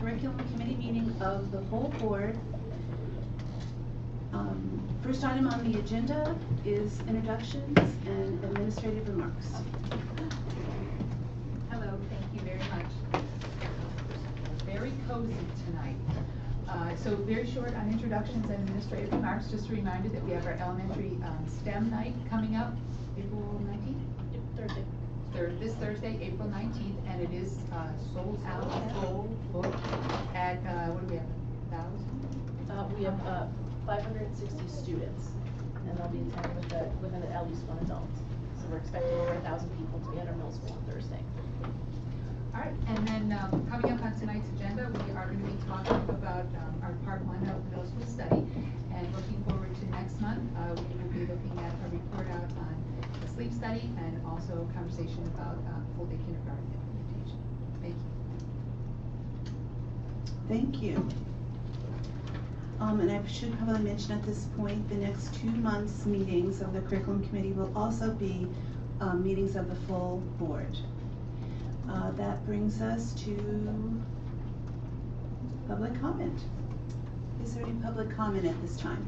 curriculum committee meeting of the whole board. First item on the agenda is introductions and administrative remarks. Hello, thank you very much. Very cozy tonight. So very short on introductions and administrative remarks. Just a reminder that we have our elementary STEM night coming up April 19th? This Thursday, April 19th, and it is sold out, full book at, what do we have, 1,000? We have 560 students, and they'll be attending with at least one adult. So we're expecting over 1,000 people to be at our middle school on Thursday. All right, and then coming up on tonight's agenda, we are going to be talking about our Part 1 of middle school study, and looking forward to next month, we will be looking at a report out on the sleep study and also a conversation about full-day kindergarten implementation. Thank you. Thank you. And I should probably mention at this point, the next 2 months' meetings of the curriculum committee will also be meetings of the full board. That brings us to public comment. Is there any public comment at this time?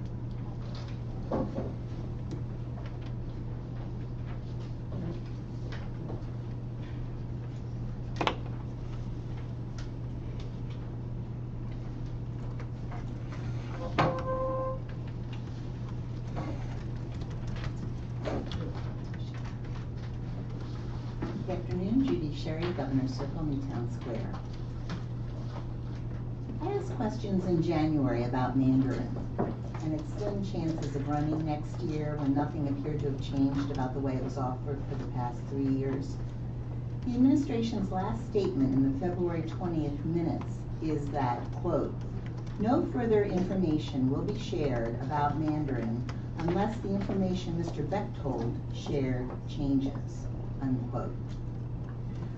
Good afternoon, Judy Sherry, Governor Circle, Newtown Square. I asked questions in January about Mandarin and its slim chances of running next year when nothing appeared to have changed about the way it was offered for the past 3 years. The administration's last statement in the February 20th minutes is that, quote, "No further information will be shared about Mandarin unless the information Mr. Bechtold shared changes," unquote.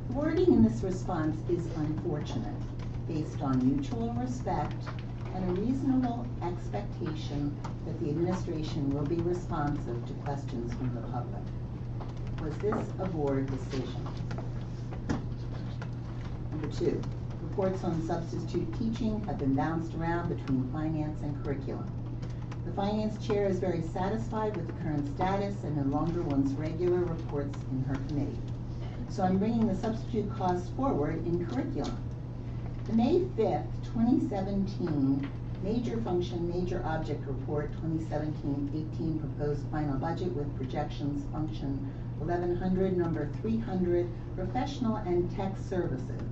The wording in this response is unfortunate, based on mutual respect and a reasonable expectation that the administration will be responsive to questions from the public. Was this a board decision? Number 2, reports on substitute teaching have been bounced around between finance and curriculum. The finance chair is very satisfied with the current status and no longer wants regular reports in her committee. So I'm bringing the substitute costs forward in curriculum. The May 5th, 2017 Major Function, Major Object Report 2017-18 Proposed Final Budget with Projections Function 1100, number 300, Professional and Tech Services,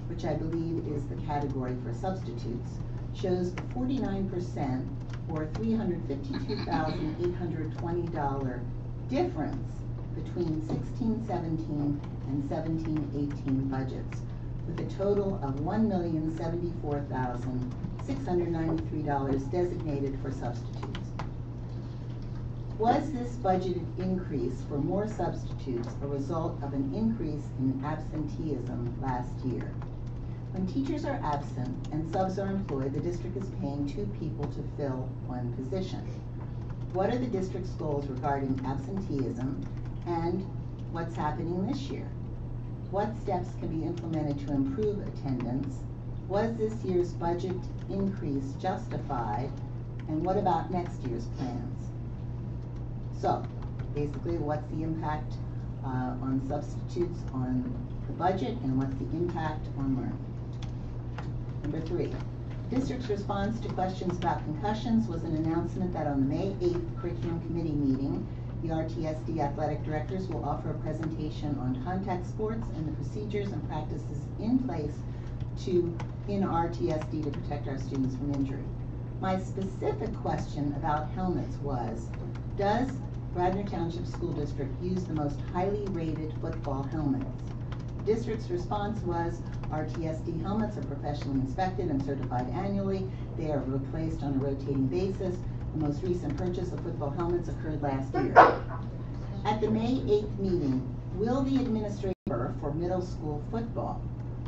which I believe is the category for substitutes, shows a 49% or $352,820 difference between 16-17 and 17-18 budgets, with a total of $1,074,693 designated for substitutes. Was this budgeted increase for more substitutes a result of an increase in absenteeism last year? When teachers are absent and subs are employed, the district is paying 2 people to fill 1 position. What are the district's goals regarding absenteeism, and what's happening this year? What steps can be implemented to improve attendance? Was this year's budget increase justified? And what about next year's plans? So, basically, what's the impact on substitutes on the budget, and what's the impact on learning? Number 3, district's response to questions about concussions was an announcement that on the May 8th Curriculum Committee meeting, the RTSD athletic directors will offer a presentation on contact sports and the procedures and practices in place in RTSD to protect our students from injury. My specific question about helmets was, does Radnor Township School District use the most highly rated football helmets? The district's response was, RTSD helmets are professionally inspected and certified annually. They are replaced on a rotating basis. The most recent purchase of football helmets occurred last year. At the May 8th meeting, will the administrator for middle school football?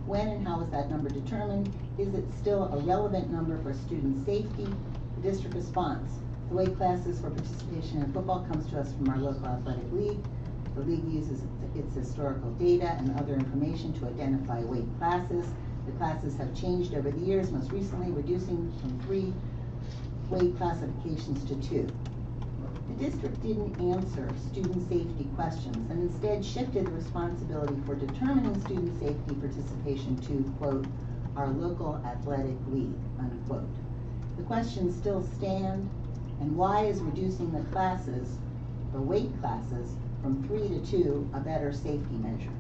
When and how is that number determined? Is it still a relevant number for student safety? The district response, the weight classes for participation in football comes to us from our local athletic league. The league uses its historical data and other information to identify weight classes. The classes have changed over the years, most recently reducing from 3 weight classifications to 2. The district didn't answer student safety questions and instead shifted the responsibility for determining student safety participation to, quote, our local athletic league, unquote. The questions still stand, and why is reducing the classes, the weight classes, from 3 to 2 a better safety measure?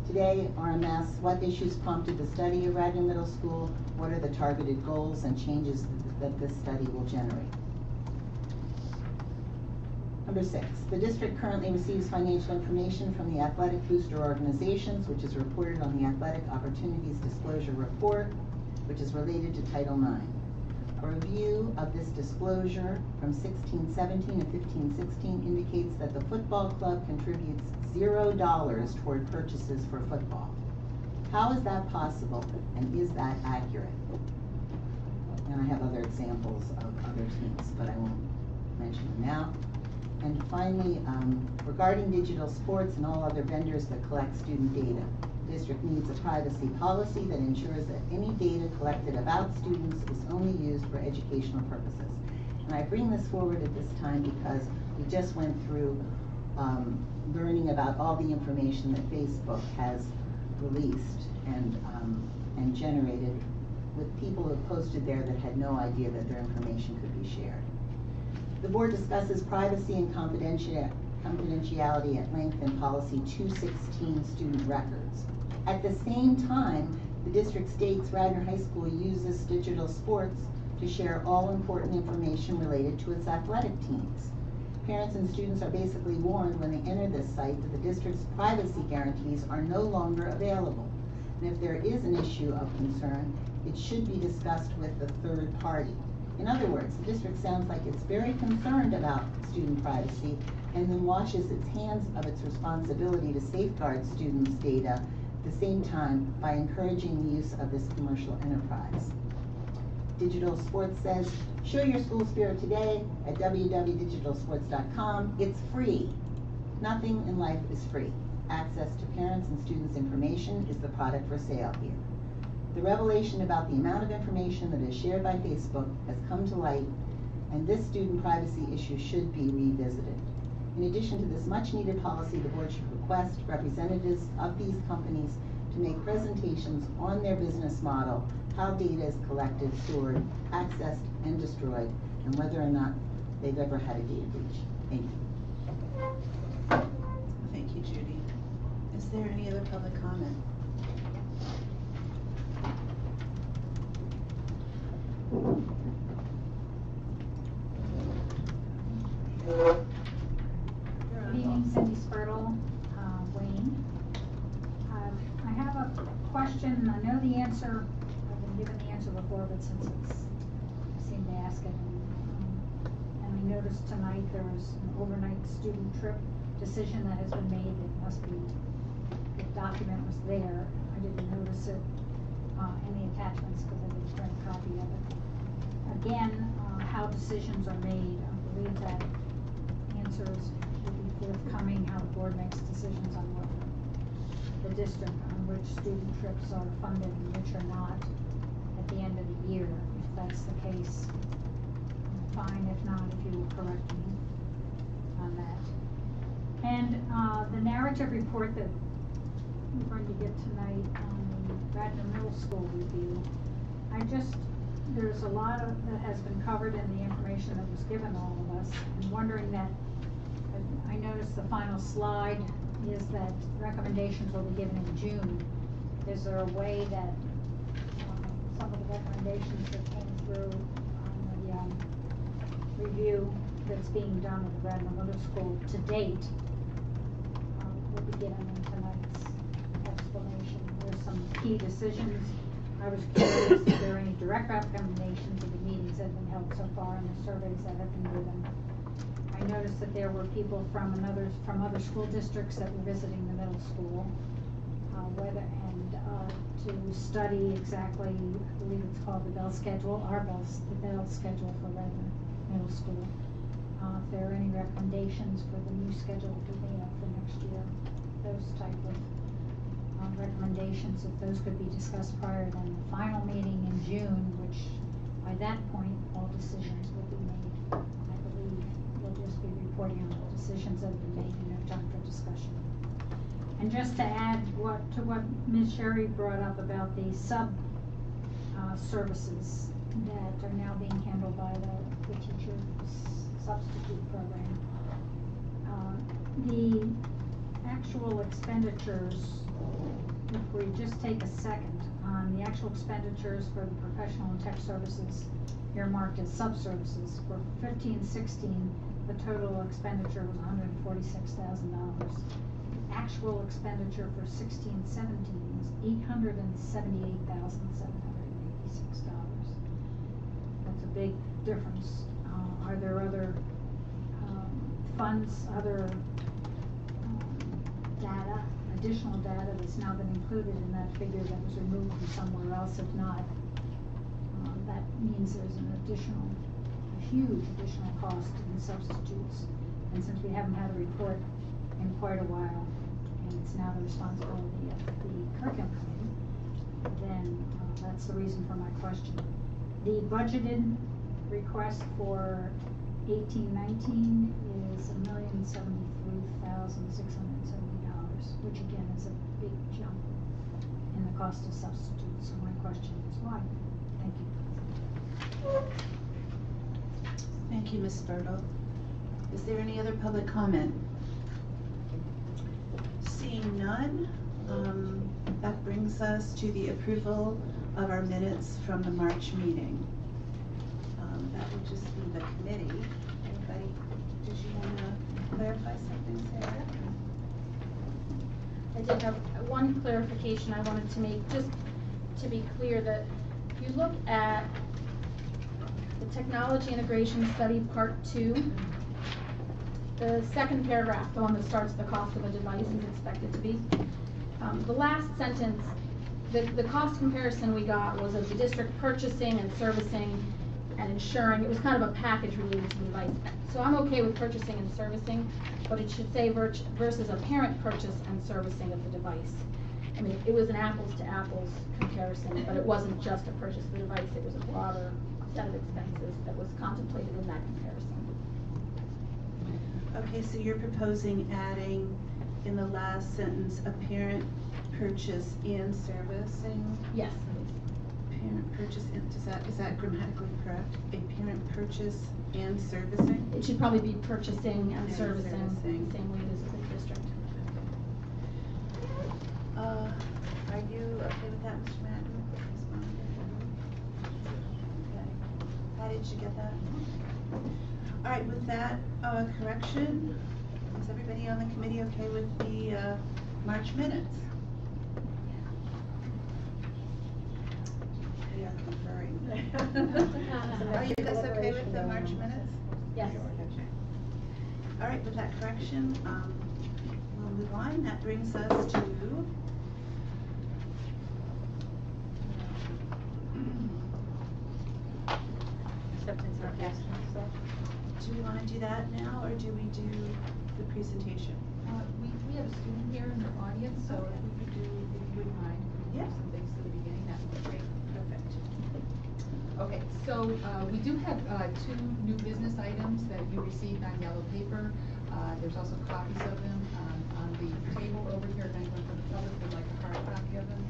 Today, RMS, what issues prompted the study of Radnor Middle School? What are the targeted goals and changes that this study will generate? Number 6, the district currently receives financial information from the athletic booster organizations, which is reported on the Athletic Opportunities Disclosure Report, which is related to Title IX. A review of this disclosure from 16-17 and 15-16 indicates that the football club contributes $0 toward purchases for football. How is that possible, and is that accurate? And I have other examples of other teams, but I won't mention them now. And finally, regarding digital sports and all other vendors that collect student data, the district needs a privacy policy that ensures that any data collected about students is only used for educational purposes. And I bring this forward at this time because we just went through learning about all the information that Facebook has released and generated with people who posted there that had no idea that their information could be shared. The board discusses privacy and confidentiality at length in policy 216 student records. At the same time, the district states Radnor High School uses digital sports to share all important information related to its athletic teams. Parents and students are basically warned when they enter this site that the district's privacy guarantees are no longer available. And if there is an issue of concern, it should be discussed with the third party. In other words, the district sounds like it's very concerned about student privacy and then washes its hands of its responsibility to safeguard students' data at the same time by encouraging the use of this commercial enterprise. Digital Sports says, show your school spirit today at www.digitalsports.com. It's free. Nothing in life is free. Access to parents' and students' information is the product for sale here. The revelation about the amount of information that is shared by Facebook has come to light, and this student privacy issue should be revisited. In addition to this much-needed policy, the board should request representatives of these companies to make presentations on their business model, how data is collected, stored, accessed, and destroyed, and whether or not they've ever had a data breach. Thank you. Thank you, Judy. Is there any other public comment? Good evening, Cindy Spurtle, Wayne. I have a question. I know the answer. I've been given the answer before, but since I seem to ask it, and I noticed tonight there was an overnight student trip decision that has been made. It must be, the document was there. I didn't notice it in the attachments because I didn't print a copy of it. Again, how decisions are made. I believe that answers will be forthcoming, how the board makes decisions on what the district, on which student trips are funded and which are not at the end of the year. If that's the case, fine. If not, if you will correct me on that. And the narrative report that we're going to get tonight on the Radnor Middle School review, there's a lot that has been covered in the information that was given all of us. I'm wondering that, I noticed the final slide is that recommendations will be given in June. Is there a way that some of the recommendations that came through on the review that's being done at the Radnor Middle School to date will be given in tonight's explanation? There's some key decisions. I was curious if there are any direct recommendations of the meetings that have been held so far and the surveys that have been given. I noticed that there were people from other school districts that were visiting the middle school, to study exactly, I believe it's called the Bell Schedule, the Bell Schedule for Radnor Middle School. If there are any recommendations for the new schedule to be up for next year, those type of recommendations, if those could be discussed prior than the final meeting in June, which by that point, all decisions will be made. I believe we'll just be reporting on the decisions that have been made and no time for discussion. And just to add to what Ms. Sherry brought up about the services that are now being handled by the teacher substitute program. The actual expenditures, if we just take a second, the actual expenditures for the professional and tech services earmarked as sub-services for 15-16, the total expenditure was $146,000. The actual expenditure for 16-17 was $878,786. That's a big difference. Are there other funds, other data, additional data that's now been included in that figure that was removed from somewhere else? If not, that means there's an additional, a huge additional cost in substitutes. And since we haven't had a report in quite a while, and it's now the responsibility of the curriculum committee, then that's the reason for my question. The budgeted request for 18-19 is $1,073,670, which again is a big jump in the cost of substitutes. So my question is why? Thank you. Thank you, Ms. Bertle. Is there any other public comment? Seeing none, that brings us to the approval of our minutes from the March meeting. That would just be the committee. Anybody, did you want to clarify something, Sarah? I did have one clarification I wanted to make, just to be clear that if you look at the technology integration study part 2, the second paragraph, the one that starts the cost of a device is expected to be. The last sentence, the cost comparison we got was of the district purchasing and servicing and insuring. It was kind of a package related to the device. So I'm okay with purchasing and servicing, but it should say versus a parent purchase and servicing of the device. I mean, it was an apples to apples comparison, but it wasn't just a purchase of the device, it was a broader set of expenses that was contemplated in that comparison. Okay, so you're proposing adding in the last sentence a parent purchase and servicing? Yes, please. Parent purchase, is that grammatically correct? A parent purchase and servicing? It should probably be purchasing and servicing, servicing. same way it is with the district. Are you okay with that, Mr. Madden? Okay. How did you get that? All right, with that correction, is everybody on the committee okay with the March minutes? We are conferring. Are you guys okay with the March minutes? Yes. All right, with that correction, we'll move on. That brings us to Acceptance of gifts. do we want to do that now, or do we do the presentation? We have a student here in the audience, so if we could do, if you wouldn't mind, we Yeah. do some things to the beginning, that would be great. Perfect. Okay, so we do have 2 new business items that you received on yellow paper. There's also copies of them on the table over here, if anyone from the public would like a hard copy of them.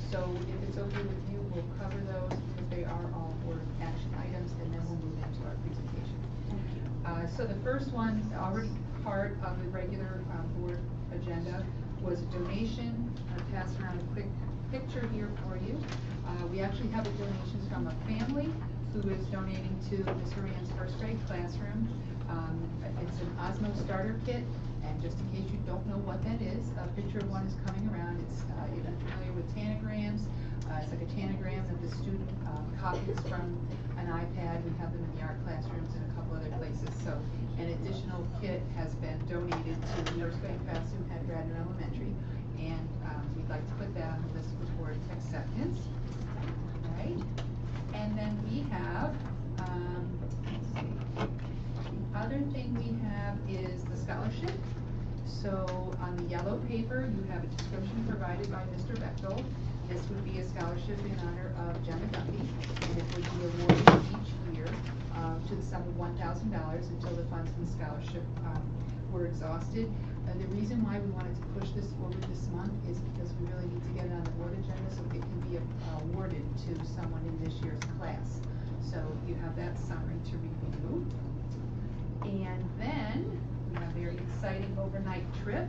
So if it's okay with you, we'll cover those because they are all board action items, and then we'll move into our presentation. So the first one, already part of the regular board agenda, was a donation. I'll pass around a quick picture here for you. We actually have a donation from a family who is donating to Ms. Horan's first grade classroom. It's an Osmo starter kit, and just in case you don't know what that is, a picture of one is coming around. It's, if you're familiar with tanagrams, it's like a tanagram that the student copies from an iPad. We have them in the art classrooms and a couple other places. So an additional kit has been donated to the first grade classroom at Radnor Elementary, and we'd like to put that on the list for board acceptance. All right. And then we have, let's see, the other thing we have is the scholarship. So on the yellow paper, you have a description provided by Mr. Bechtel. This would be a scholarship in honor of Jenna Duffy, and it would be awarded each year to the sum of $1,000 until the funds in the scholarship were exhausted. The reason why we wanted to push this forward this month is because we really need to get it on the board agenda so it can be awarded to someone in this year's class. So you have that summary to review. And then we have a very exciting overnight trip.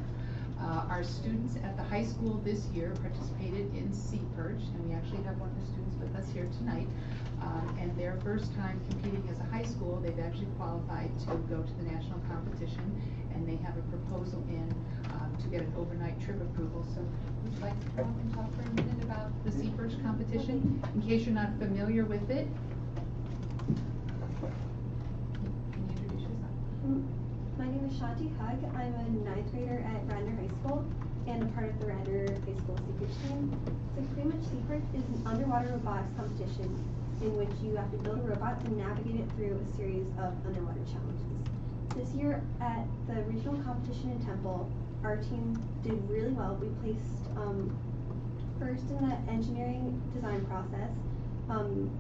Our students at the high school this year participated in Sea Perch, and we actually have one of the students with us here tonight. And their first time competing as a high school, they've actually qualified to go to the national competition, and they have a proposal in to get an overnight trip approval. So would you like to come up and talk for a minute about the Sea Perch competition, in case you're not familiar with it? Can you introduce yourself? My name is Shanti Hug. I'm a 9th grader at Radnor High School and a part of the Radnor High School Sea Perch team. So pretty much Sea Perch is an underwater robotics competition in which you have to build a robot and navigate it through a series of underwater challenges. This year at the regional competition in Temple, our team did really well. We placed first in the engineering design process,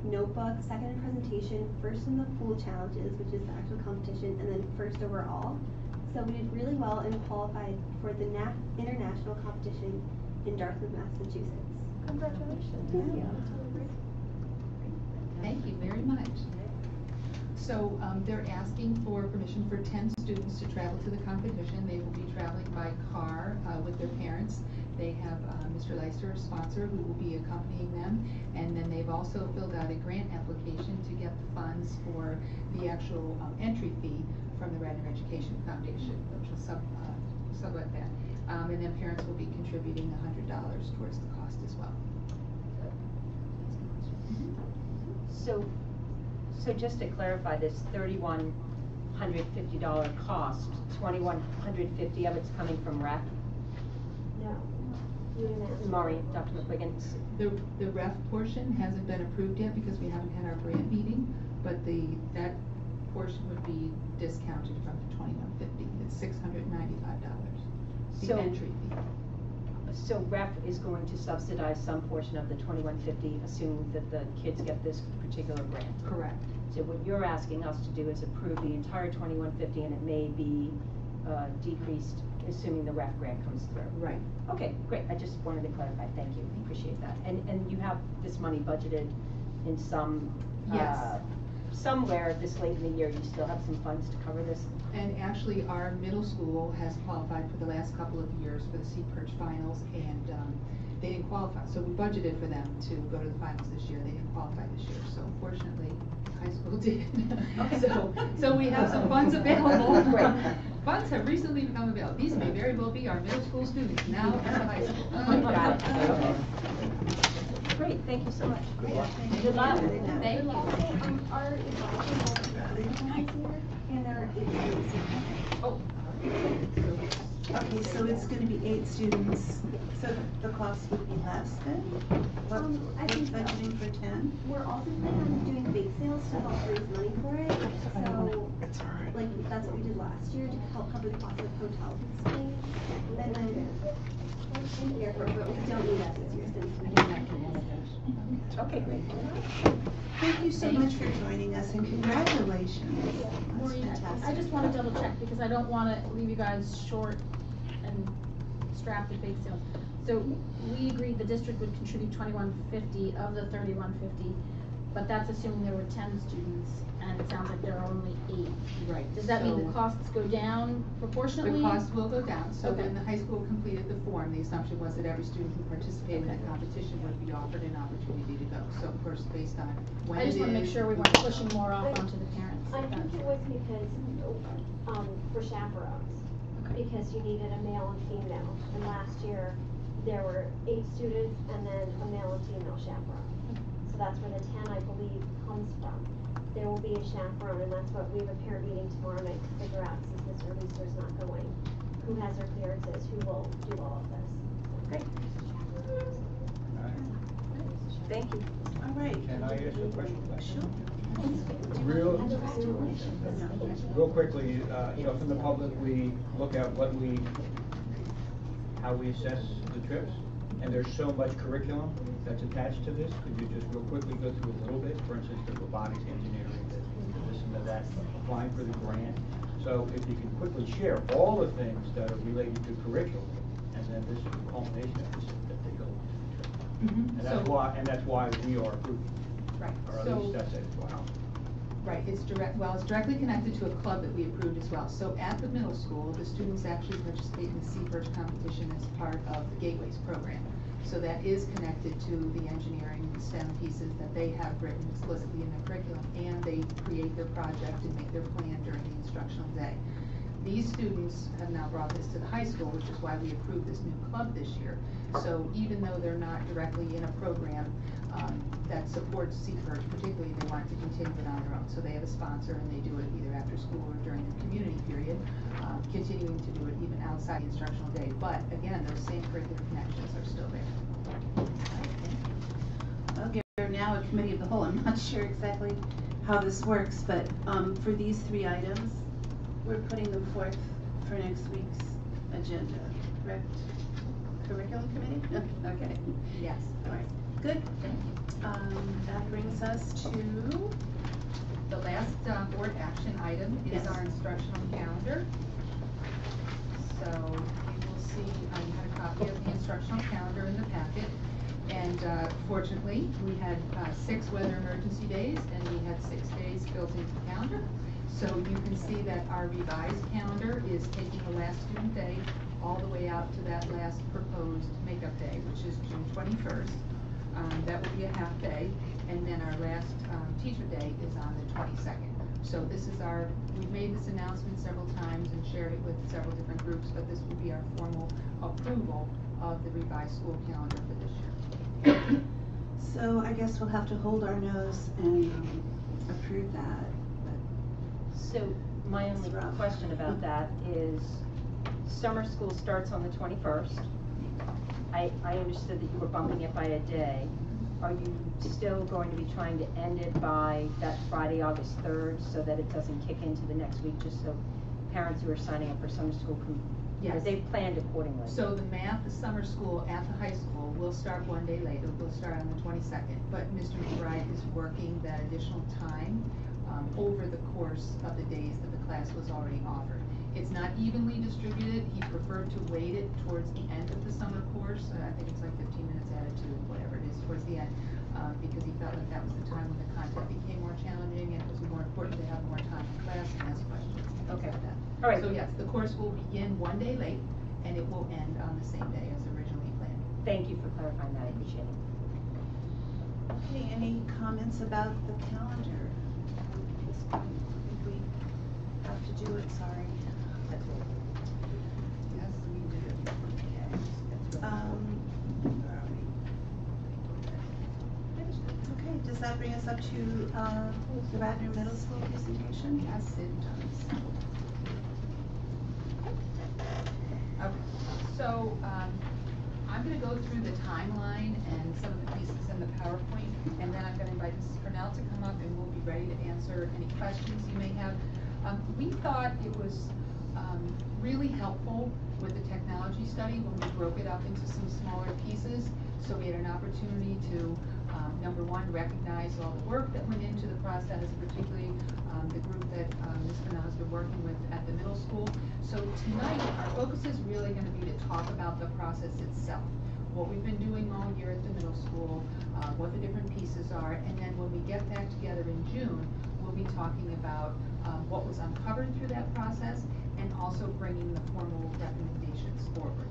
notebook, second in presentation, first in the pool challenges, which is the actual competition, and then first overall. So we did really well and qualified for the international competition in Dartmouth, Massachusetts. Congratulations. Thank you. Thank you very much. So they're asking for permission for 10 students to travel to the competition. They will be traveling by car with their parents. They have Mr. Leister, a sponsor, who will be accompanying them. And then they've also filled out a grant application to get the funds for the actual entry fee from the Radnor Education Foundation, which will sublet that. And then parents will be contributing $100 towards the cost as well. So just to clarify, this $3,150 cost, $2,150 of it's coming from REF? No. Maureen, Dr. McQuiggan? The REF portion hasn't been approved yet because we haven't had our grant meeting, but that portion would be discounted from the $2,150. It's $695. The entry fee. So REF is going to subsidize some portion of the $2,150, assuming that the kids get this particular grant? Correct. So what you're asking us to do is approve the entire $2,150, and it may be decreased, assuming the REF grant comes through? Right. Okay, great. I just wanted to clarify. Thank you. Appreciate that. And you have this money budgeted in some Yes. Somewhere this late in the year. You still have some funds to cover this? And actually, our middle school has qualified for the last couple of years for the Sea Perch finals, and they didn't qualify. So we budgeted for them to go to the finals this year. They didn't qualify this year, so unfortunately, high school did. So we have some funds available. Great. Funds have recently become available. These may very well be our middle school students now at the high school. Got it. Okay. Great. Thank you so much. Great. Good luck. Thank you. Our and there are 8 students. Oh. Okay, so it's going to be 8 students, so the cost would be less then? I think so. Budgeting for 10? We're also planning on doing bake sales to help raise money for it. So, like, that's what we did last year to help cover the cost of hotels and staying. And then in the airport, but we don't need that this year since we didn't have Okay, great. Thank you so much for joining us, and congratulations. That's Maureen, fantastic. I just want to double check because I don't want to leave you guys short and strapped with bake sales. So we agreed the district would contribute $2,150 of the $3,150, but that's assuming there were 10 students, and it sounds like there are only 8. Right. Does that mean the costs go down proportionately? The cost will go down. So Okay. when the high school completed the form, the assumption was that every student who participated in the competition would be offered an opportunity to go. So of course, based on when I just want to make sure we weren't pushing more off onto the parents. I think it was because, for chaperones, because you needed a male and female, and last year, there were 8 students and then a male and female chaperone. So that's where the 10, I believe, comes from. There will be a chaperone, and that's what we have a parent meeting tomorrow night to figure out, since Mr. Leister's not going, who has their clearances, who will do all of this. Great. Thank you. All right. Can I ask a question? Sure. Real quickly, from the public, we look at how we assess the trips, and there's so much curriculum that's attached to this. Could you just real quickly go through a little bit? For instance, the robotics, engineering, this and that, applying for the grant. So if you can quickly share all the things that are related to curriculum, and then this is the culmination of this that they go on. Mm-hmm. And that's why we are approving. Right. Or at So- least that's it. Wow. Right, it's directly connected to a club that we approved as well. So at the middle school, the students actually participate in the Seaford competition as part of the Gateways program. So that is connected to the engineering STEM pieces that they have written explicitly in their curriculum, and they create their project and make their plan during the instructional day. These students have now brought this to the high school, which is why we approved this new club this year. So even though they're not directly in a program that supports Seaford, particularly, they want to continue it on their own. So they have a sponsor, and they do it either after school or during the community period, continuing to do it even outside the instructional day. But again, those same curricular connections are still there. Okay, we're now a committee of the whole. I'm not sure exactly how this works, but for these 3 items, we're putting them forth for next week's agenda, correct? Curriculum committee? Okay. Yes. All right, good. That brings us to, The last board action item is Yes. our instructional calendar. So you will see, you had a copy of the instructional calendar in the packet. And fortunately, we had 6 weather emergency days, and we had 6 days built into the calendar. So you can see that our revised calendar is taking the last student day all the way out to that last proposed makeup day, which is June 21st. That will be a half day, and then our last teacher day is on the 22nd. So this is we've made this announcement several times and shared it with several different groups, but this will be our formal approval of the revised school calendar for this year. so I guess we'll have to hold our nose and approve that. So my only It's rough. question about that is, summer school starts on the 21st. I understood that you were bumping it by a day. Are you still going to be trying to end it by that Friday, August 3rd, so that it doesn't kick into the next week, just so parents who are signing up for summer school can, Yes. they've planned accordingly? So the summer school at the high school will start one day later. We'll start on the 22nd. But Mr. McBride is working that additional time over the course of the days that the class was already offered. It's not evenly distributed. He preferred to weight it towards the end of the summer course. I think it's like 15 minutes added to whatever it is towards the end, because he felt like that was the time when the content became more challenging and it was more important to have more time in class and ask questions. Okay. Like that. All right. So yes, the course will begin one day late, and it will end on the same day as originally planned. Thank you for clarifying that, I appreciate it. Okay, any comments about the calendar? At this point, I think we have to do it, sorry. Yes, we do. Okay, does that bring us up to the Radnor Middle School presentation? Yes, it does. Okay, so I'm going to go through the timeline and some of the pieces in the PowerPoint, and then I'm going to invite Mrs. Purnell to come up, and we'll be ready to answer any questions you may have. We thought it was really helpful with the technology study when we broke it up into some smaller pieces, so we had an opportunity to, number one, recognize all the work that went into the process, particularly the group that Ms. Purnell has been working with at the middle school. So tonight, our focus is really going to be to talk about the process itself, what we've been doing all year at the middle school, what the different pieces are, and then when we get back together in June, we'll be talking about what was uncovered through that process and also bringing the formal recommendations forward.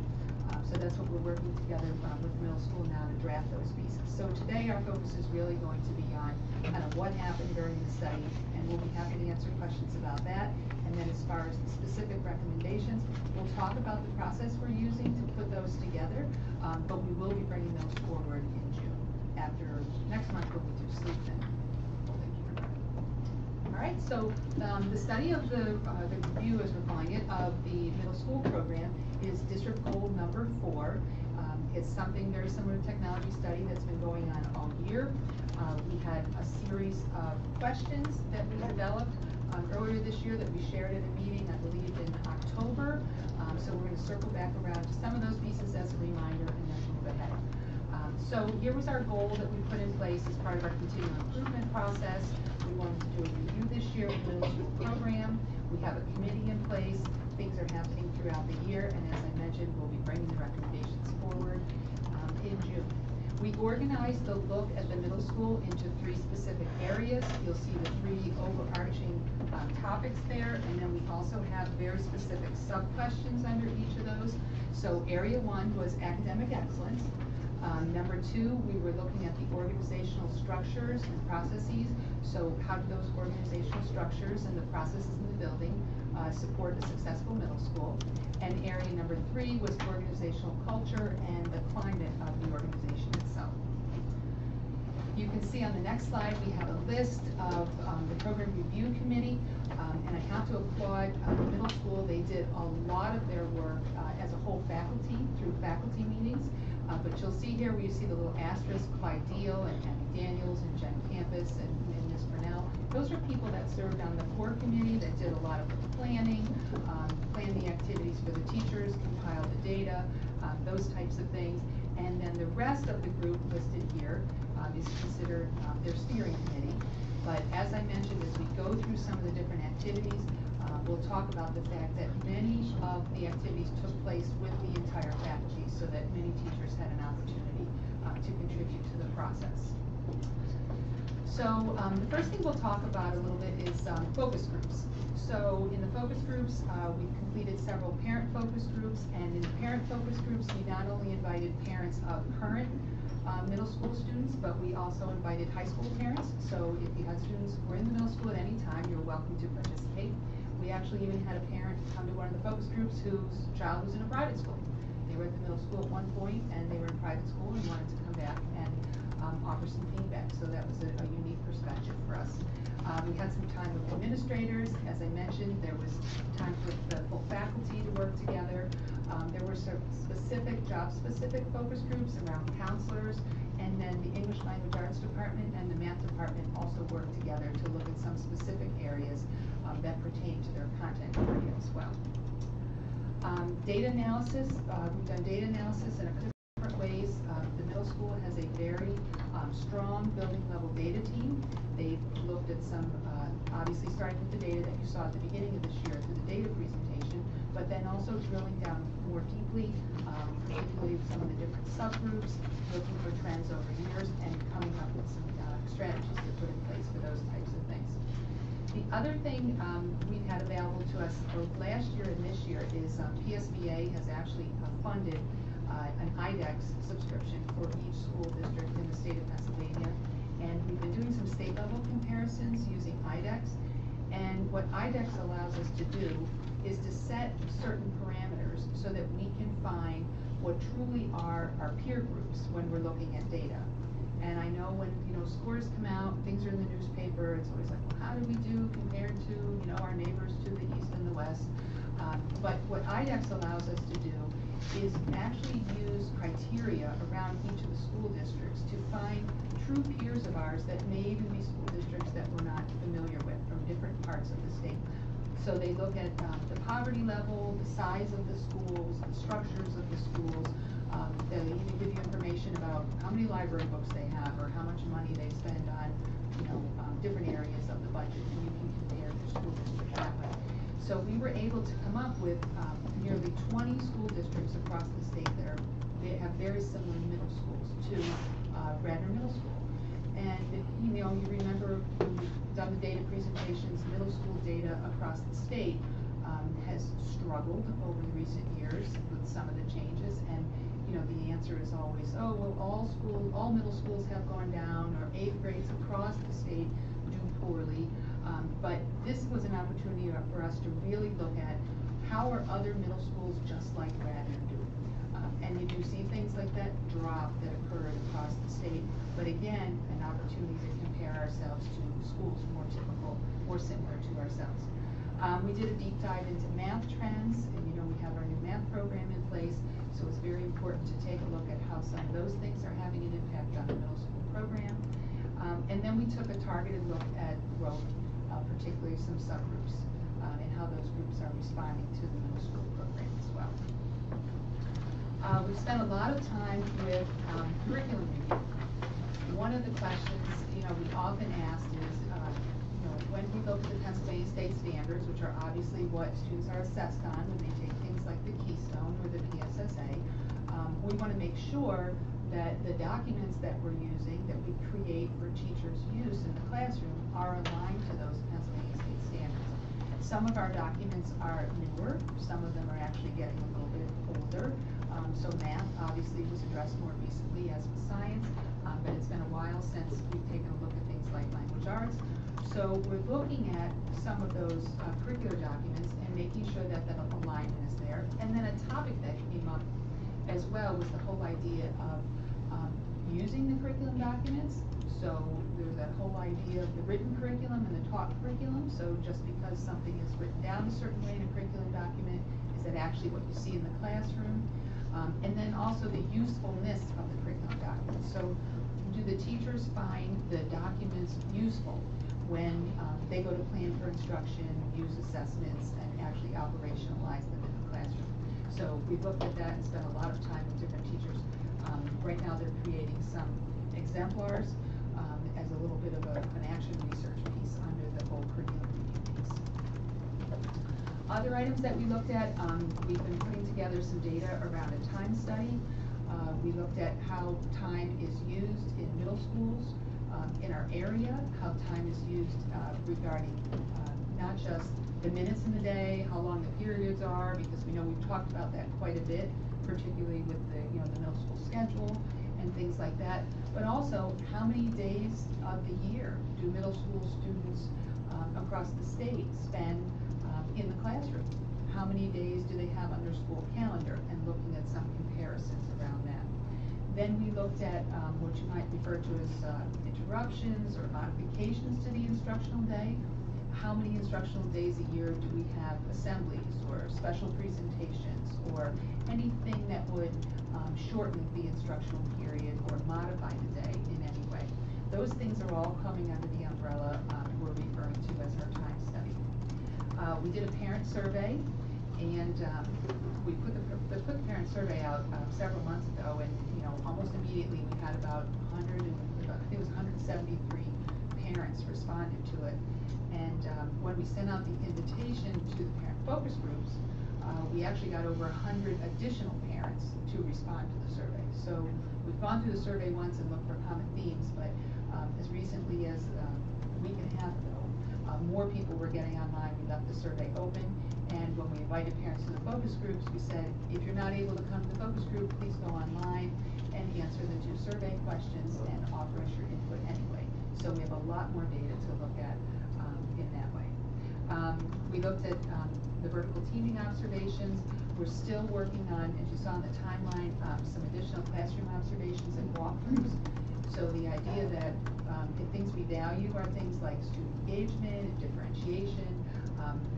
So that's what we're working together with the middle school now to draft those pieces. So today our focus is really going to be on kind of what happened during the study, and we'll be happy to answer questions about that. And then as far as the specific recommendations, we'll talk about the process we're using to put those together, but we will be bringing those forward in June. After next month, we'll be through sleep and holding kindergarten. All right, so the study of the review, as we're calling it, of the middle school program is district goal number 4. It's something very similar to technology study that's been going on all year. We had a series of questions that we developed earlier this year that we shared at a meeting, I believe in October. So we're going to circle back around to some of those pieces as a reminder and then move ahead. So here was our goal that we put in place as part of our continuing improvement process. We wanted to do a review this year of the middle school program. We have a committee in place. Things are happening throughout the year, and as I mentioned, we'll be bringing the recommendations forward in June. We organized the look at the middle school into 3 specific areas. You'll see the 3 overarching topics there, and then we also have very specific sub-questions under each of those. So area 1 was academic excellence. Number 2, we were looking at the organizational structures and processes. So how do those organizational structures and the processes in the building support a successful middle school? And area number 3 was organizational culture and the climate of the organization itself. You can see on the next slide, we have a list of the program review committee, and I have to applaud the middle school. They did a lot of their work as a whole faculty through faculty meetings. But you'll see here where you see the little asterisk, Clyde Deal and Tammy Daniels and Jen Campus and Ms. Burnell. Those are people that served on the core committee that did a lot of the planning, planned the activities for the teachers, compiled the data, those types of things. And then the rest of the group listed here is considered their steering committee. But as I mentioned, as we go through some of the different activities, we'll talk about the fact that many of the activities took place with the entire faculty, so that many teachers had an opportunity to contribute to the process. So the first thing we'll talk about a little bit is focus groups. So in the focus groups, we've completed several parent focus groups, and in the parent focus groups, we not only invited parents of current middle school students, but we also invited high school parents. So if you had students who were in the middle school at any time, you're welcome to participate. We actually even had a parent come to one of the focus groups whose child was in a private school. They were at the middle school at one point, and they were in private school and wanted to come back and offer some feedback. So that was a unique perspective for us. We had some time with administrators. As I mentioned, there was time for the full faculty to work together. There were some job-specific focus groups around counselors, and then the English Language Arts Department and the Math Department also worked together to look at some specific areas that pertain to their content area as well. Data analysis, we've done data analysis in a couple different ways. The middle school has a very strong building level data team. They've looked at some, obviously starting with the data that you saw at the beginning of this year through the data presentation, but then also drilling down more deeply, particularly with some of the different subgroups, looking for trends over years, and coming up with some strategies to put in place for those types of things. The other thing we've had available to us both last year and this year is PSBA has actually funded an IDEX subscription for each school district in the state of Pennsylvania. And we've been doing some state level comparisons using IDEX. And what IDEX allows us to do is to set certain parameters so that we can find what truly are our peer groups when we're looking at data. And I know when, scores come out, things are in the newspaper, it's always like, well, how do we do compared to, our neighbors to the east and the west? But what IDEX allows us to do is actually use criteria around each of the school districts to find true peers of ours that may even be school districts that we're not familiar with from different parts of the state. So they look at the poverty level, the size of the schools, the structures of the schools. They'll even give you information about how many library books they have or how much money they spend on, different areas of the budget, and you can compare your school districts that way. So we were able to come up with nearly 20 school districts across the state that have very similar middle schools to Radnor Middle School. And you remember when we've done the data presentations, middle school data across the state has struggled over the recent years with some of the changes. And the answer is always, oh, well, all middle schools have gone down, or 8th grades across the state do poorly. But this was an opportunity for us to really look at how are other middle schools just like Radnor doing. And you do see things like that drop that occurred across the state. But again, an opportunity to compare ourselves to schools more typical, more similar to ourselves. We did a deep dive into math trends, and you know, we have our new math program in place, so it's very important to take a look at how some of those things are having an impact on the middle school program. And then we took a targeted look at growth, particularly some subgroups, and how those groups are responding to the middle school program as well. We've spent a lot of time with curriculum review. One of the questions, you know, we often asked is, you know, when we look at the Pennsylvania State Standards, which are obviously what students are assessed on when they take things like the Keystone or the PSSA, we want to make sure that the documents that we're using, that we create for teachers' use in the classroom, are aligned to those Pennsylvania State Standards. Some of our documents are newer, some of them are actually getting a little bit older. So math obviously was addressed more recently, as was science, but it's been a while since we've taken a look at things like language arts. So we're looking at some of those curricular documents and making sure that that alignment is there. And then a topic that came up as well was the whole idea of using the curriculum documents. So there's that whole idea of the written curriculum and the taught curriculum. So just because something is written down a certain way in a curriculum document, is that actually what you see in the classroom? And then also the usefulness of the curriculum documents. So do the teachers find the documents useful when they go to plan for instruction, use assessments, and actually operationalize them in the classroom? So we've looked at that and spent a lot of time with different teachers. Right now they're creating some exemplars as a little bit of an action research piece under the whole curriculum review piece. Other items that we looked at, we've been putting together some data around a time study. We looked at how time is used in middle schools in our area, how time is used regarding not just the minutes in the day, how long the periods are, because we know we've talked about that quite a bit, particularly with the, you know, the middle school schedule and things like that, but also how many days of the year do middle school students across the state spend in the classroom? How many days do they have on their school calendar, and looking at some comparisons around that. Then we looked at what you might refer to as interruptions or modifications to the instructional day. How many instructional days a year do we have assemblies or special presentations or anything that would shorten the instructional period or modify the day in any way? Those things are all coming under the umbrella we're referring to as our time study. We did a parent survey, and we put the quick parent survey out several months ago, and you know, almost immediately we had about 100, I think it was 173 parents responded to it. And when we sent out the invitation to the parent focus groups, we actually got over 100 additional parents to respond to the survey. So we've gone through the survey once and looked for common themes, but as recently as a week and a half ago, more people were getting online. We left the survey open, and when we invited parents to the focus groups, we said, if you're not able to come to the focus group, please go online and answer the 2 survey questions and offer us your input anyway. So we have a lot more data to look at in that way. We looked at the vertical teaming observations. We're still working on, as you saw in the timeline, some additional classroom observations and walkthroughs. So the idea that the things we value are things like student engagement and differentiation.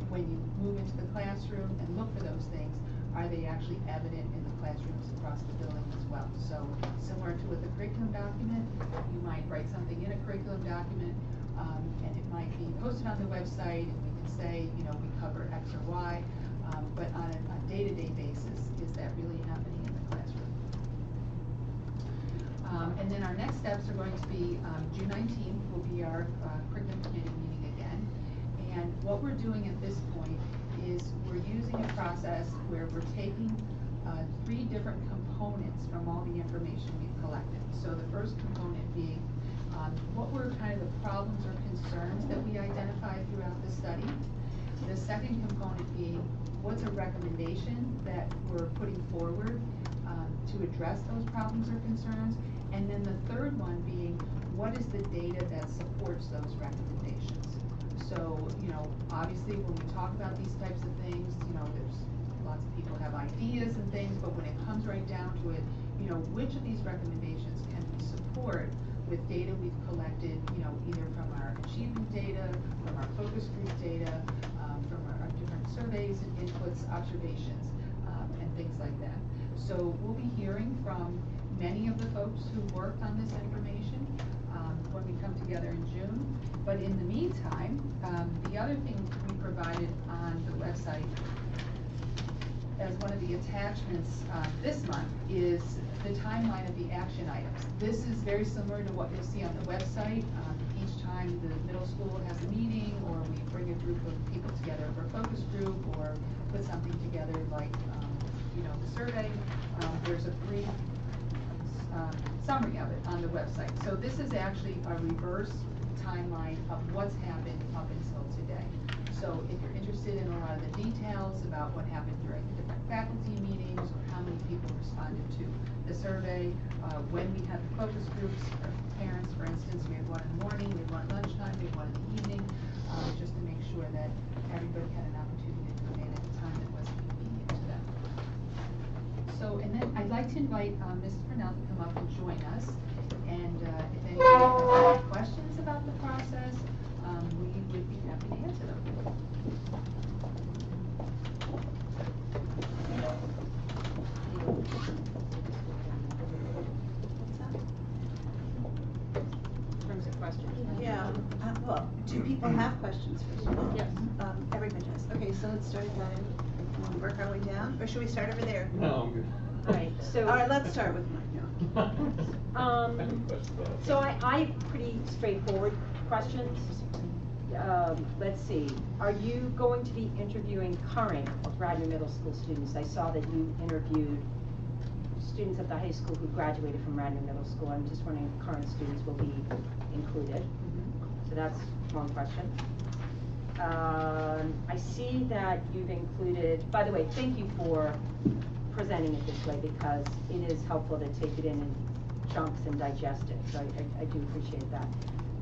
When you move into the classroom and look for those things, are they actually evident in the classrooms across the building as well? So similar to with the curriculum document, you might write something in a curriculum document, and it might be posted on the website, and we can say, you know, we cover X or Y, but on a day-to-day basis, is that really happening in the classroom? And then our next steps are going to be June 19th will be our curriculum committee meeting again. And what we're doing at this point is we're using a process where we're taking 3 different components from all the information we've collected. So the first component being what were kind of the problems or concerns that we identified throughout the study. The second component being what's a recommendation that we're putting forward to address those problems or concerns. And then the third one being what is the data that supports those recommendations. So, you know, obviously when we talk about these types of things, you know, there's lots of people have ideas and things, but when it comes right down to it, you know, which of these recommendations can we support with data we've collected, you know, either from our achievement data, from our focus group data, from our notes, observations, and things like that. So we'll be hearing from many of the folks who worked on this information when we come together in June. But in the meantime, the other thing we provided on the website as one of the attachments this month is the timeline of the action items. This is very similar to what you'll see on the website. Each time the middle school has a meeting, or we bring a group of people together for a focus group, or put something together like the survey, there's a brief summary of it on the website. So this is actually a reverse timeline of what's happened up until today. So if you're interested in a lot of the details about what happened during the different faculty meetings, or how many people responded to the survey, when we had the focus groups, or parents, for instance, we had one in the morning, we had one at lunchtime, we had one in the evening, just to make sure that everybody had an opportunity to come in at a time that was convenient to them. So, and then I'd like to invite Mrs. Purnell to come up and join us. And if anybody has any questions about the process, we would be happy to answer them. In terms of questions. Yeah, well, do people have questions first of all? Yes. Everybody does. Okay, so let's start then. We'll work our way down, or should we start over there? No, I'm good. All right, so. All right, let's start with Mike now. So I pretty straightforward questions. Let's see, are you going to be interviewing current Radnor Middle School students? I saw that you interviewed students at the high school who graduated from Radnor Middle School. I'm just wondering if current students will be included. So that's one question. I see that you've included, by the way, thank you for presenting it this way, because it is helpful to take it in chunks and digest it. So I do appreciate that.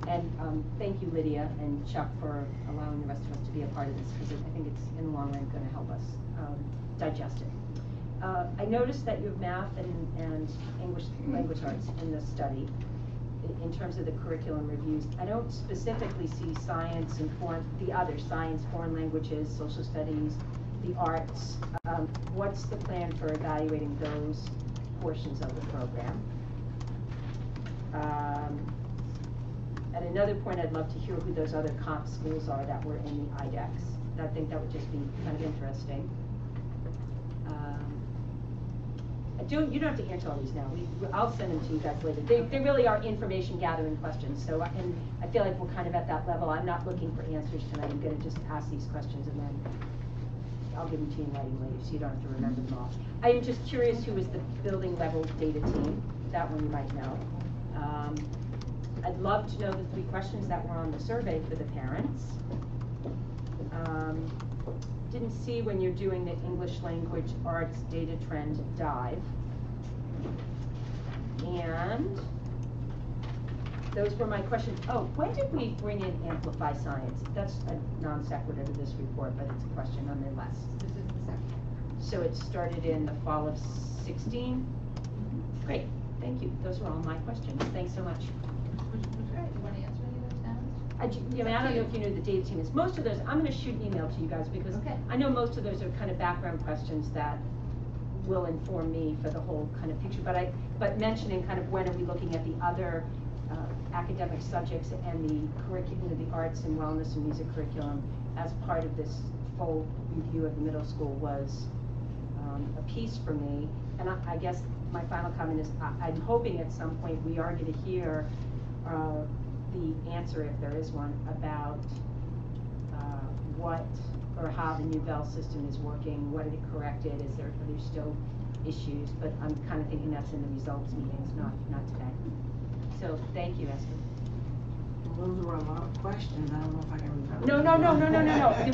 And thank you, Lydia and Chuck, for allowing the rest of us to be a part of this, because I think it's in the long run going to help us digest it. I noticed that you have math and English language arts in this study in terms of the curriculum reviews. I don't specifically see science and the other science, foreign languages, social studies, the arts. What's the plan for evaluating those portions of the program? At another point, I'd love to hear who those other comp schools are that were in the IDEX. I think that would just be kind of interesting. You don't have to answer all these now. I'll send them to you guys later. They really are information gathering questions. So, and I feel like we're kind of at that level. I'm not looking for answers tonight. I'm going to just ask these questions, and then I'll give them to you in writing later, so you don't have to remember them all. I am just curious who is the building level data team. That one you might know. I'd love to know the 3 questions that were on the survey for the parents. Didn't see when you're doing the English language arts data trend dive. And those were my questions. Oh, when did we bring in Amplify Science? That's a non sequitur to this report, but it's a question nonetheless. This is the second. So it started in the fall of 16? Great, thank you. Those were all my questions. Thanks so much. Right, you want to answer any of those now? I don't know if you know the data team is. Most of those, I'm going to shoot an email to you guys, because I know most of those are kind of background questions that will inform me for the whole kind of picture. But mentioning kind of when are we looking at the other academic subjects and the curriculum of the arts and wellness and music curriculum as part of this full review of the middle school was a piece for me. And I guess my final comment is I'm hoping at some point we are going to hear the answer, if there is one, about what or how the new Bell system is working, what it corrected, are there still issues, but I'm kind of thinking that's in the results meetings, not today. So thank you, Esther. Those were a lot of questions. I don't know if I can remember. No.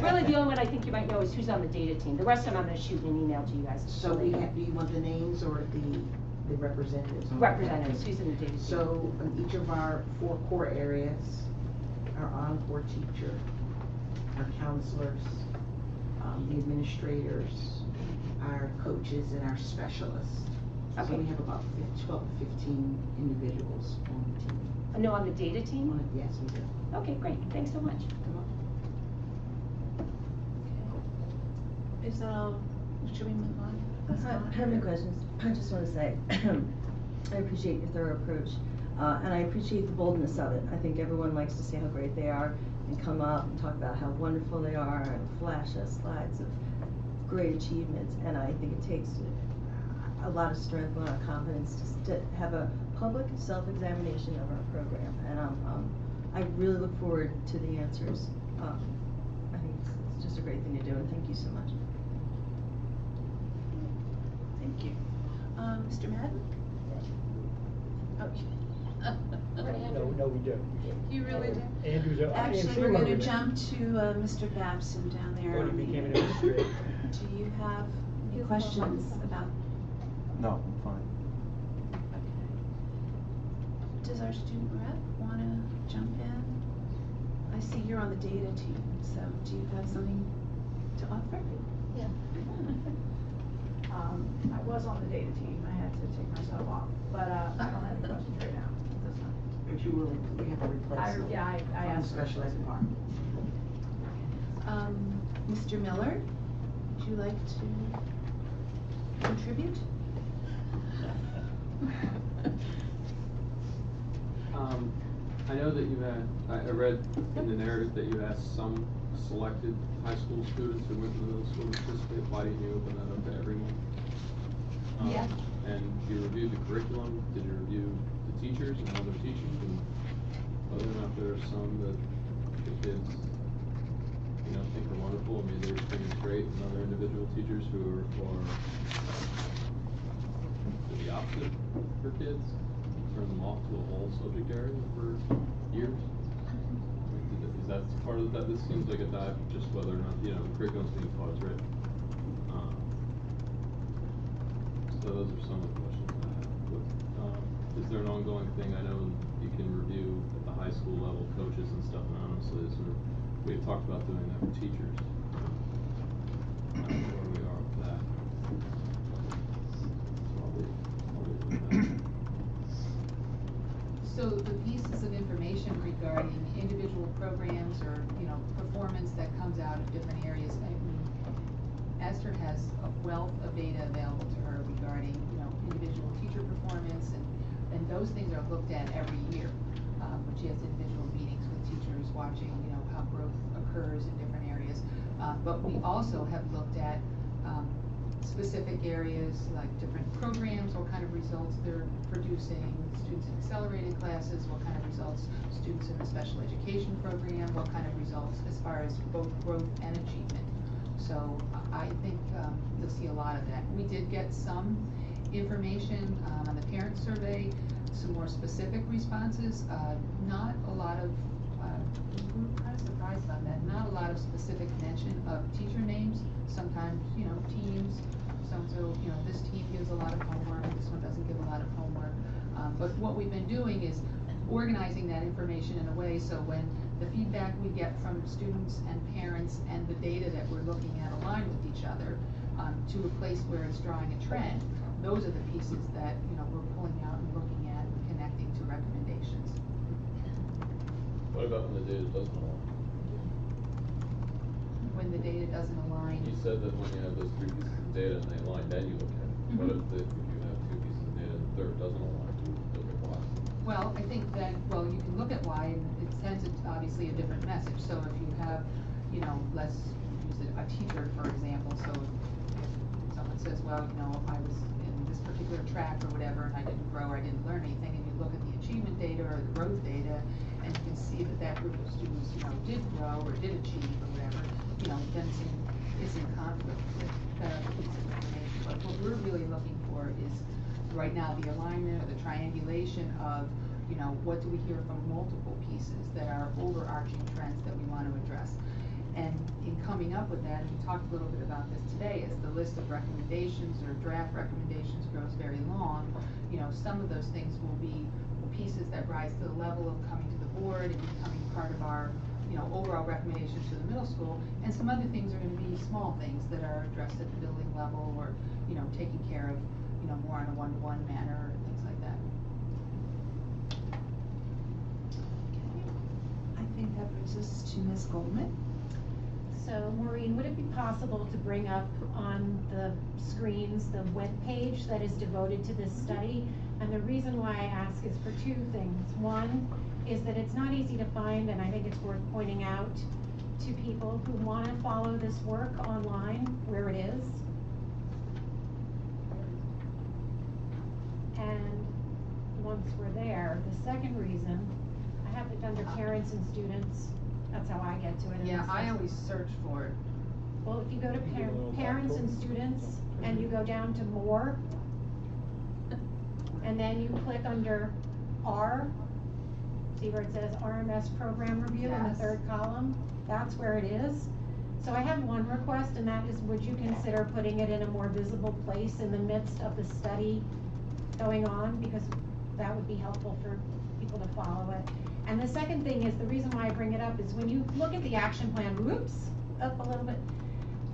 Really, the only one I think you might know is who's on the data team. The rest of them I'm going to shoot an email to you guys. So do you want the names or the representatives? Representatives, who's in the data team? So each of our 4 core areas, our encore teacher, our counselors, the administrators, our coaches, and our specialists. Okay. So we have about 12 to 15 individuals on the team. No, on the data team? Yes, we do. Okay, great. Thanks so much. is that all? Should we move on? I don't have any questions. I just want to say, I appreciate your thorough approach, and I appreciate the boldness of it. I think everyone likes to say how great they are and come up and talk about how wonderful they are and flash us slides of great achievements. And I think it takes a lot of strength, a lot of confidence to have a public self-examination of our program. And I really look forward to the answers. I think it's just a great thing to do, and thank you so much. Thank you. Mr. Madden? No, we don't. You really do? Andrew's a. Actually, we're gonna jump to Mr. Babson down there. When he became an administrator. Do you have any questions about? No, I'm fine. Okay. Does our student rep wanna jump in? I see you're on the data team, so do you have something to offer? Yeah. I was on the data team, I had to take myself off, but, I don't have any questions right now, that's not. But we have a replacement. Yeah, I from asked. the special ed department. Mr. Miller, would you like to contribute? I know that you had, I read in the narrative that you asked some selected high school students who went to the middle school to participate. Why didn't you open that up to everyone? Yeah. And you reviewed the curriculum, did you review the teachers and how they're teaching, and whether or not there are some that the kids, think are wonderful, and maybe their experience great, and other individual teachers who are the opposite for kids, turn them off to a whole subject area for years? Is that part of that? This seems like a dive, just whether or not, the curriculum's being taught as written. So those are some of the questions I have. Is there an ongoing thing? I know you can review at the high school level coaches and stuff anonymously. We've talked about doing that for teachers. I don't know where we are with that. So I'll leave that. So the pieces of information regarding individual programs or, performance that comes out of different areas, I mean, Esther has a wealth of data available to her regarding, individual teacher performance, and those things are looked at every year. When she has individual meetings with teachers, watching, how growth occurs in different areas. But we also have looked at specific areas, like different programs, what kind of results they're producing, students in accelerated classes, what kind of results students in the special education program, what kind of results as far as both growth and achievement. So I think you'll see a lot of that. We did get some information on the parent survey, some more specific responses, not a lot of, we were kind of surprised about that, not a lot of specific mention of teacher names. Sometimes, teams, so, this team gives a lot of homework, this one doesn't give a lot of homework. But what we've been doing is organizing that information in a way so when the feedback we get from students and parents and the data that we're looking at align with each other to a place where it's drawing a trend, those are the pieces that, we're pulling out and looking at and connecting to recommendations. What about when the data doesn't align? When the data doesn't align. You said that when you have those three pieces of data and they align, then you look at it. Mm-hmm. What if you have two pieces of data and the third doesn't align? Do you look at why? Well, I think that, you can look at why, and it sends obviously a different message. So if you have, let's use a teacher, for example. So if someone says, well, I was in this particular track or whatever, and I didn't grow or I didn't learn anything, and you look at the achievement data or the growth data, and you can see that that group of students, did grow or did achieve or whatever, then it's in conflict with the piece of information. But what we're really looking for is, right now, the alignment or the triangulation of, what do we hear from multiple pieces that are overarching trends that we want to address. And in coming up with that, and we talked a little bit about this today, as the list of recommendations or draft recommendations grows very long, some of those things will be pieces that rise to the level of coming to the board and becoming part of our overall recommendations to the middle school, and some other things are going to be small things that are addressed at the building level or, taken care of, more on a one-to-one manner or things like that. I think that brings us to Ms. Goldman. So Maureen, would it be possible to bring up on the screens the webpage that is devoted to this study? And the reason why I ask is for two things. One is that it's not easy to find, and I think it's worth pointing out to people who want to follow this work online where it is. And once we're there, the second reason, I have it under parents and students. That's how I get to it. Yeah, I always search for it. Well, if you go to parents and students, and you go down to more, and then you click under R, see where it says RMS Program Review in the Yes. third column? That's where it is. So I have one request, and that is, would you consider putting it in a more visible place in the midst of the study going on? Because that would be helpful for people to follow it. And the second thing is, the reason why I bring it up is when you look at the action plan, whoops, up a little bit,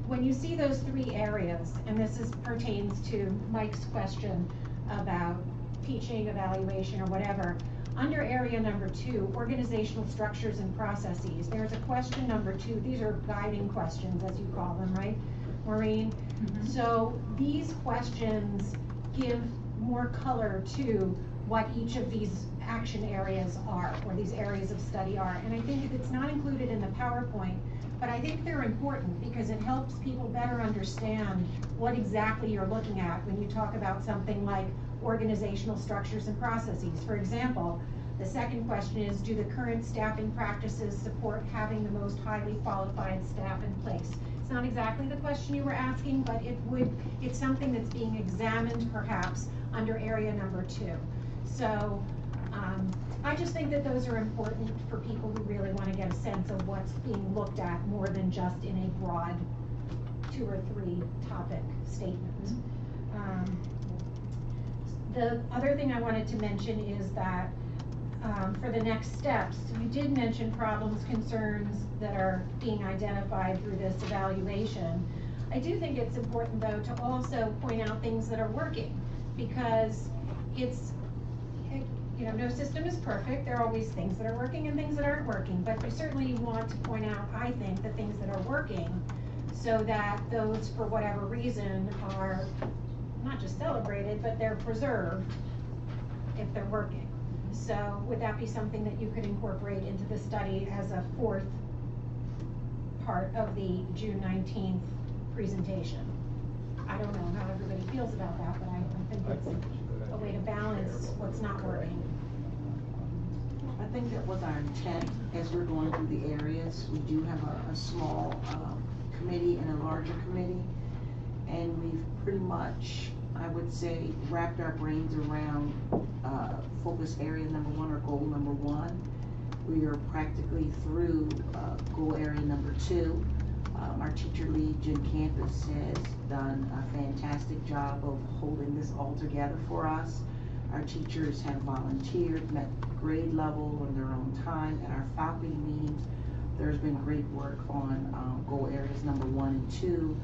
when you see those three areas, and this pertains to Mike's question about teaching, evaluation, or whatever, under area number 2, organizational structures and processes, there's a question number 2. These are guiding questions, as you call them, right, Maureen? Mm-hmm. So these questions give more color to what each of these action areas are, or these areas of study are. And I think it's not included in the PowerPoint, but I think they're important because it helps people better understand what exactly you're looking at when you talk about something like organizational structures and processes. For example, the second question is, do the current staffing practices support having the most highly qualified staff in place? It's not exactly the question you were asking, but it's something that's being examined perhaps under area number 2. So I just think that those are important for people who really want to get a sense of what's being looked at more than just in a broad 2 or 3 topic statement. The other thing I wanted to mention is that for the next steps, we did mention problems, concerns that are being identified through this evaluation. I do think it's important, though, to also point out things that are working, because it's, you know, no system is perfect. There are always things that are working and things that aren't working, but we certainly want to point out, I think, the things that are working, so that those, for whatever reason, are not just celebrated, but they're preserved if they're working. So would that be something that you could incorporate into the study as a 4th part of the June 19th presentation? I don't know how everybody feels about that, but I think it's a way to balance what's not working. I think that was our intent as we're going through the areas. We do have a small committee and a larger committee, and we've pretty much, I would say, wrapped our brains around focus area number 1 or goal number 1. We are practically through goal area number 2. Our teacher lead, Jim Campus, has done a fantastic job of holding this all together for us. Our teachers have volunteered, met grade level on their own time. At our faculty meetings, there's been great work on goal areas number 1 and 2.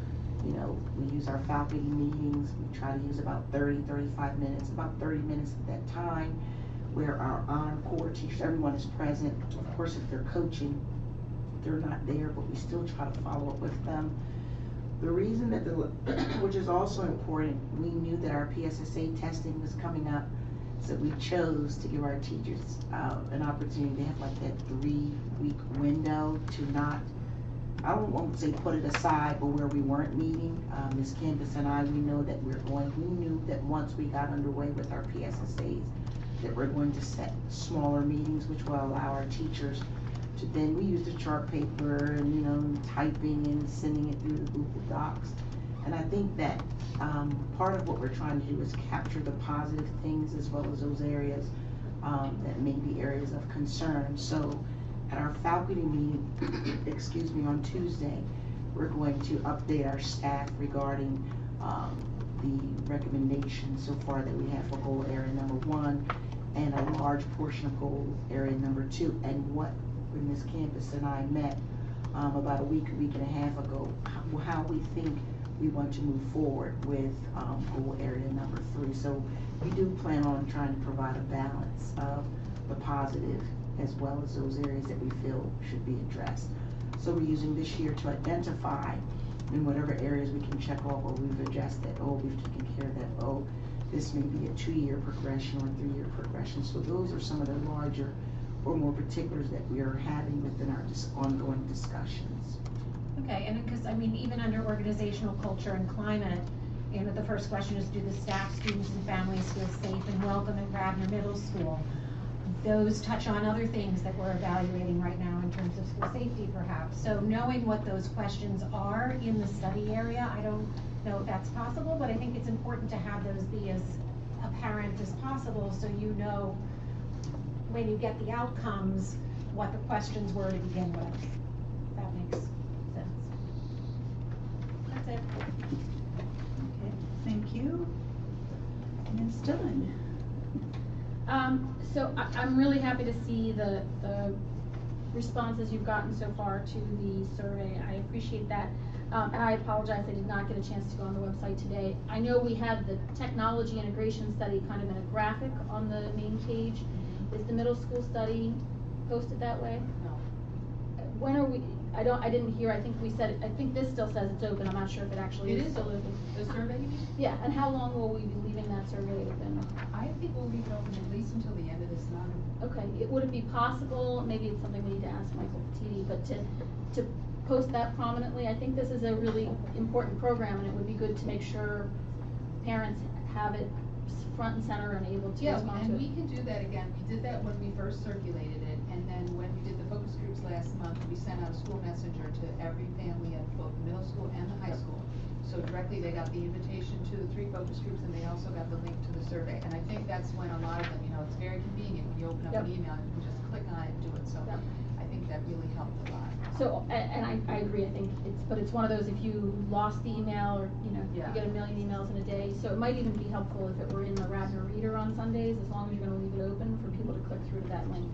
You know, we use our faculty meetings. We try to use about 35 minutes, about 30 minutes at that time, where our encore teachers, everyone is present. Of course, if they're coaching, they're not there, but we still try to follow up with them. The reason that which is also important, we knew that our PSSA testing was coming up, so we chose to give our teachers an opportunity to have like that 3-week window to not, I won't say put it aside, but where we weren't meeting. Ms. Campus and I, we know that we knew that once we got underway with our PSSAs, that we're going to set smaller meetings, which will allow our teachers to then, we use the chart paper and, you know, typing and sending it through the Google Docs. And I think that part of what we're trying to do is capture the positive things as well as those areas that may be areas of concern. So at our faculty meeting, excuse me, on Tuesday, we're going to update our staff regarding the recommendations so far that we have for goal area number 1 and a large portion of goal area number 2, and what, when Ms. Campus and I met about a week and a half ago, how we think we want to move forward with goal area number 3. So we do plan on trying to provide a balance of the positive as well as those areas that we feel should be addressed. So we're using this year to identify in whatever areas we can check off, or we've addressed that, oh, we've taken care of that, oh, this may be a 2-year progression or a 3-year progression. So those are some of the larger or more particulars that we are having within our ongoing discussions. Okay, and because, I mean, even under organizational culture and climate, and the first question is, do the staff, students, and families feel safe and welcome at Radnor Middle School? Those touch on other things that we're evaluating right now in terms of school safety, perhaps. So knowing what those questions are in the study area, I don't know if that's possible, but I think it's important to have those be as apparent as possible, so you know when you get the outcomes, what the questions were to begin with. If that makes sense. That's it. Okay, thank you. Ms. Dillon. So I'm really happy to see the responses you've gotten so far to the survey. I appreciate that. And I apologize, I did not get a chance to go on the website today. I know we had the technology integration study kind of in a graphic on the main page. Is the middle school study posted that way? No. When are we, I didn't hear, I think we said, I think this still says it's open, I'm not sure if it actually is still open. The survey, you mean? Yeah, and how long will we be leaving that survey open? I think we'll leave it open at least until the end of this month. Okay, would it be possible, maybe it's something we need to ask Michael Petiti, but to post that prominently? I think this is a really important program, and it would be good to make sure parents have it front and center and able to respond to it. And we can do that again. We did that when we first circulated it, and then when we did the focus groups last month, we sent out a school messenger to every family at both the middle school and the high school. So directly they got the invitation to the 3 focus groups, and they also got the link to the survey. And I think that's when a lot of them, it's very convenient when you open up an email, you can just click on it and do it. So I think that really helped a lot. So, and I agree, I think it's one of those, if you lost the email, or, you get 1 million emails in a day, so it might even be helpful if it were in the Radnor Reader on Sundays, as long as you're gonna leave it open for people to click through to that link.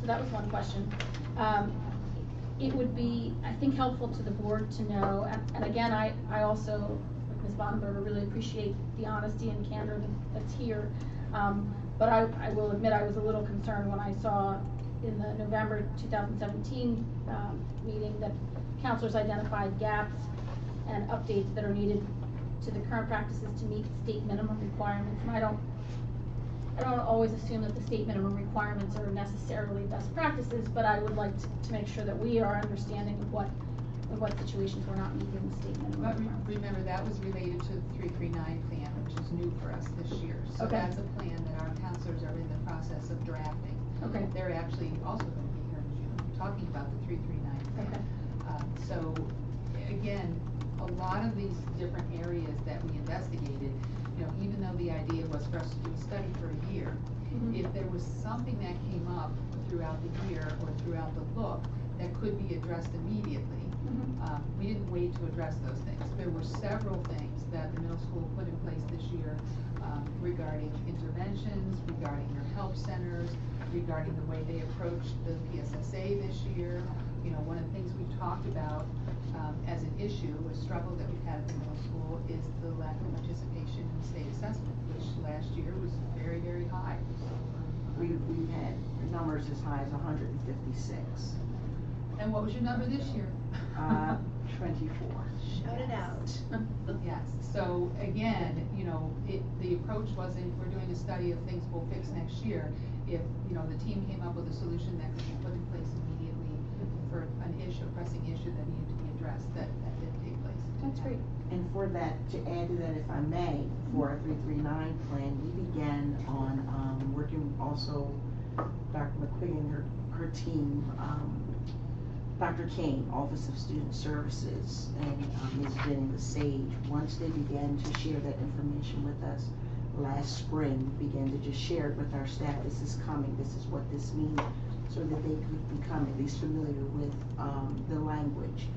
So that was one question. It would be, I think, helpful to the board to know, and again, I also, like Ms. Bonenberger, really appreciate the honesty and candor that's here. But I will admit I was a little concerned when I saw in the November 2017 meeting that counselors identified gaps and updates that are needed to the current practices to meet state minimum requirements. And I don't always assume that the state minimum requirements are necessarily best practices, but I would like to make sure that we are understanding of what situations we're not meeting the state minimum requirements. Remember, that was related to the 339 plan, which is new for us this year. So that's a plan that our counselors are in the process of drafting. Okay. They're actually also going to be here in June talking about the 339 plan. Okay. So again, a lot of these different areas that we investigated, even though the idea was for us to do a study for a year, if there was something that came up throughout the year or throughout the look that could be addressed immediately, we didn't wait to address those things. There were several things that the middle school put in place this year regarding interventions, regarding their help centers, regarding the way they approached the PSSA this year. One of the things we've talked about as an issue, a struggle that we've had at the middle school, is the lack of participation in state assessment, which last year was very, very high. We've had numbers as high as 156. And what was your number this year? 24. Shout it out. Yes. So again, the approach wasn't, if we're doing a study of things we'll fix next year, if the team came up with a solution that could be put in place immediately for an issue, a pressing issue that needed to be addressed, that did take place. That's great. And for that, to add to that, if I may, for our 339 plan, we began on working also Dr. McQuigg and her team, Dr. King, Office of Student Services, and Ms. Jenny Sage. Once they began to share that information with us last spring, began to just share it with our staff. This is coming, this is what this means, so that they could become at least familiar with the language.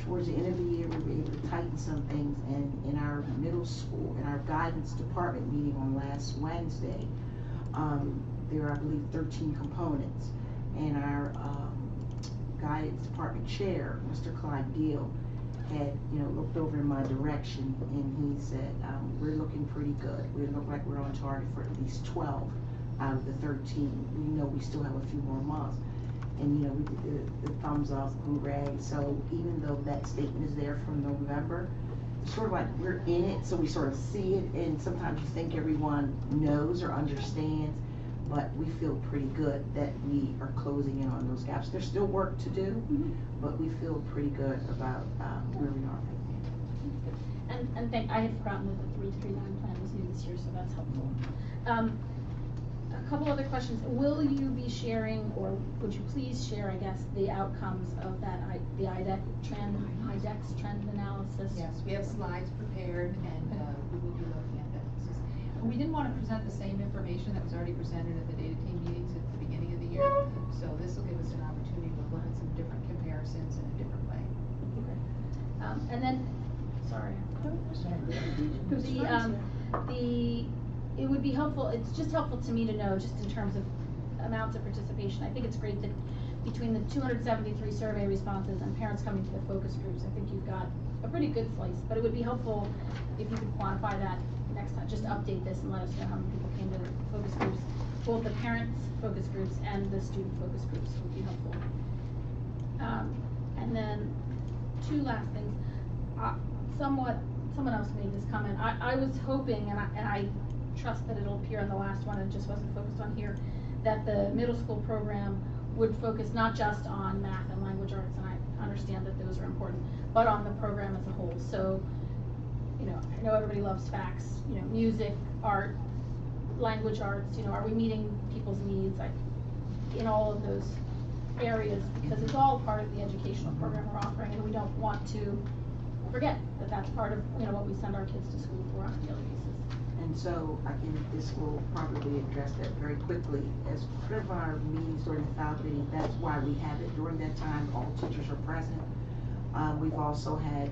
Towards the end of the year, we were able to tighten some things, and in our middle school, in our guidance department meeting on last Wednesday, there are, I believe, 13 components, and our guidance department chair, Mr. Clyde Gill, had looked over in my direction, and he said, we're looking pretty good. We look like we're on target for at least 12 out of the 13. We know we still have a few more months. And, you know, we did the thumbs up, hooray. So even though that statement is there from November, it's sort of like we're in it, so we sort of see it, and sometimes you think everyone knows or understands, but we feel pretty good that we are closing in on those gaps. There's still work to do, but we feel pretty good about where we are right now. And I had forgotten that the 339 plan was new this year, so that's helpful. A couple other questions. Will you be sharing, or would you please share, I guess, the outcomes of that, the IDEX trend analysis? Yes, we have slides prepared, and we will be looking at that. We didn't want to present the same information that was already presented at the data team meetings at the beginning of the year, so this will give us an opportunity to look at some different comparisons in a different way. Okay. And then, sorry. It would be helpful, it's just helpful to me to know, just in terms of amounts of participation. I think it's great that between the 273 survey responses and parents coming to the focus groups, I think you've got a pretty good slice, but it would be helpful if you could quantify that next time. Just update this and let us know how many people came to the focus groups. Both the parents focus groups and the student focus groups would be helpful. And then two last things. Someone else made this comment. I was hoping, and I trust that it'll appear in the last one, and just wasn't focused on here, that the middle school program would focus not just on math and language arts, and I understand that those are important, but on the program as a whole. So, you know, I know everybody loves facts, you know, music, art, language arts, you know, are we meeting people's needs in all of those areas, because it's all part of the educational program we're offering, and we don't want to forget that that's part of, you know, what we send our kids to school for on a daily basis. And so I think this will probably address that very quickly. As part of our meetings during the faculty, that's why we have it during that time. All teachers are present. We've also had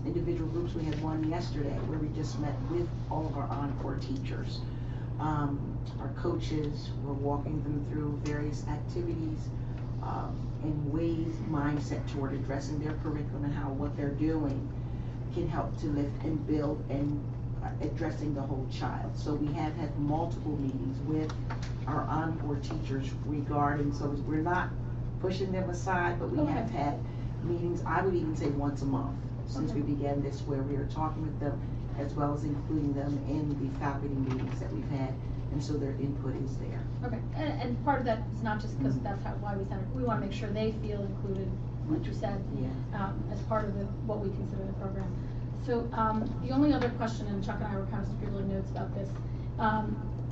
individual groups. We had one yesterday where we just met with all of our encore teachers. Our coaches were walking them through various activities and ways, mindset toward addressing their curriculum and how what they're doing can help to lift and build and addressing the whole child. So we have had multiple meetings with our encore teachers regarding, so we're not pushing them aside, but we have had meetings, I would even say once a month, since we began this, where we are talking with them, as well as including them in the faculty meetings that we've had, and so their input is there. Okay, and part of that is not just because that's why we send it, we want to make sure they feel included, like you said, as part of what we consider the program. So the only other question, and Chuck and I were kind of scribbling notes about this,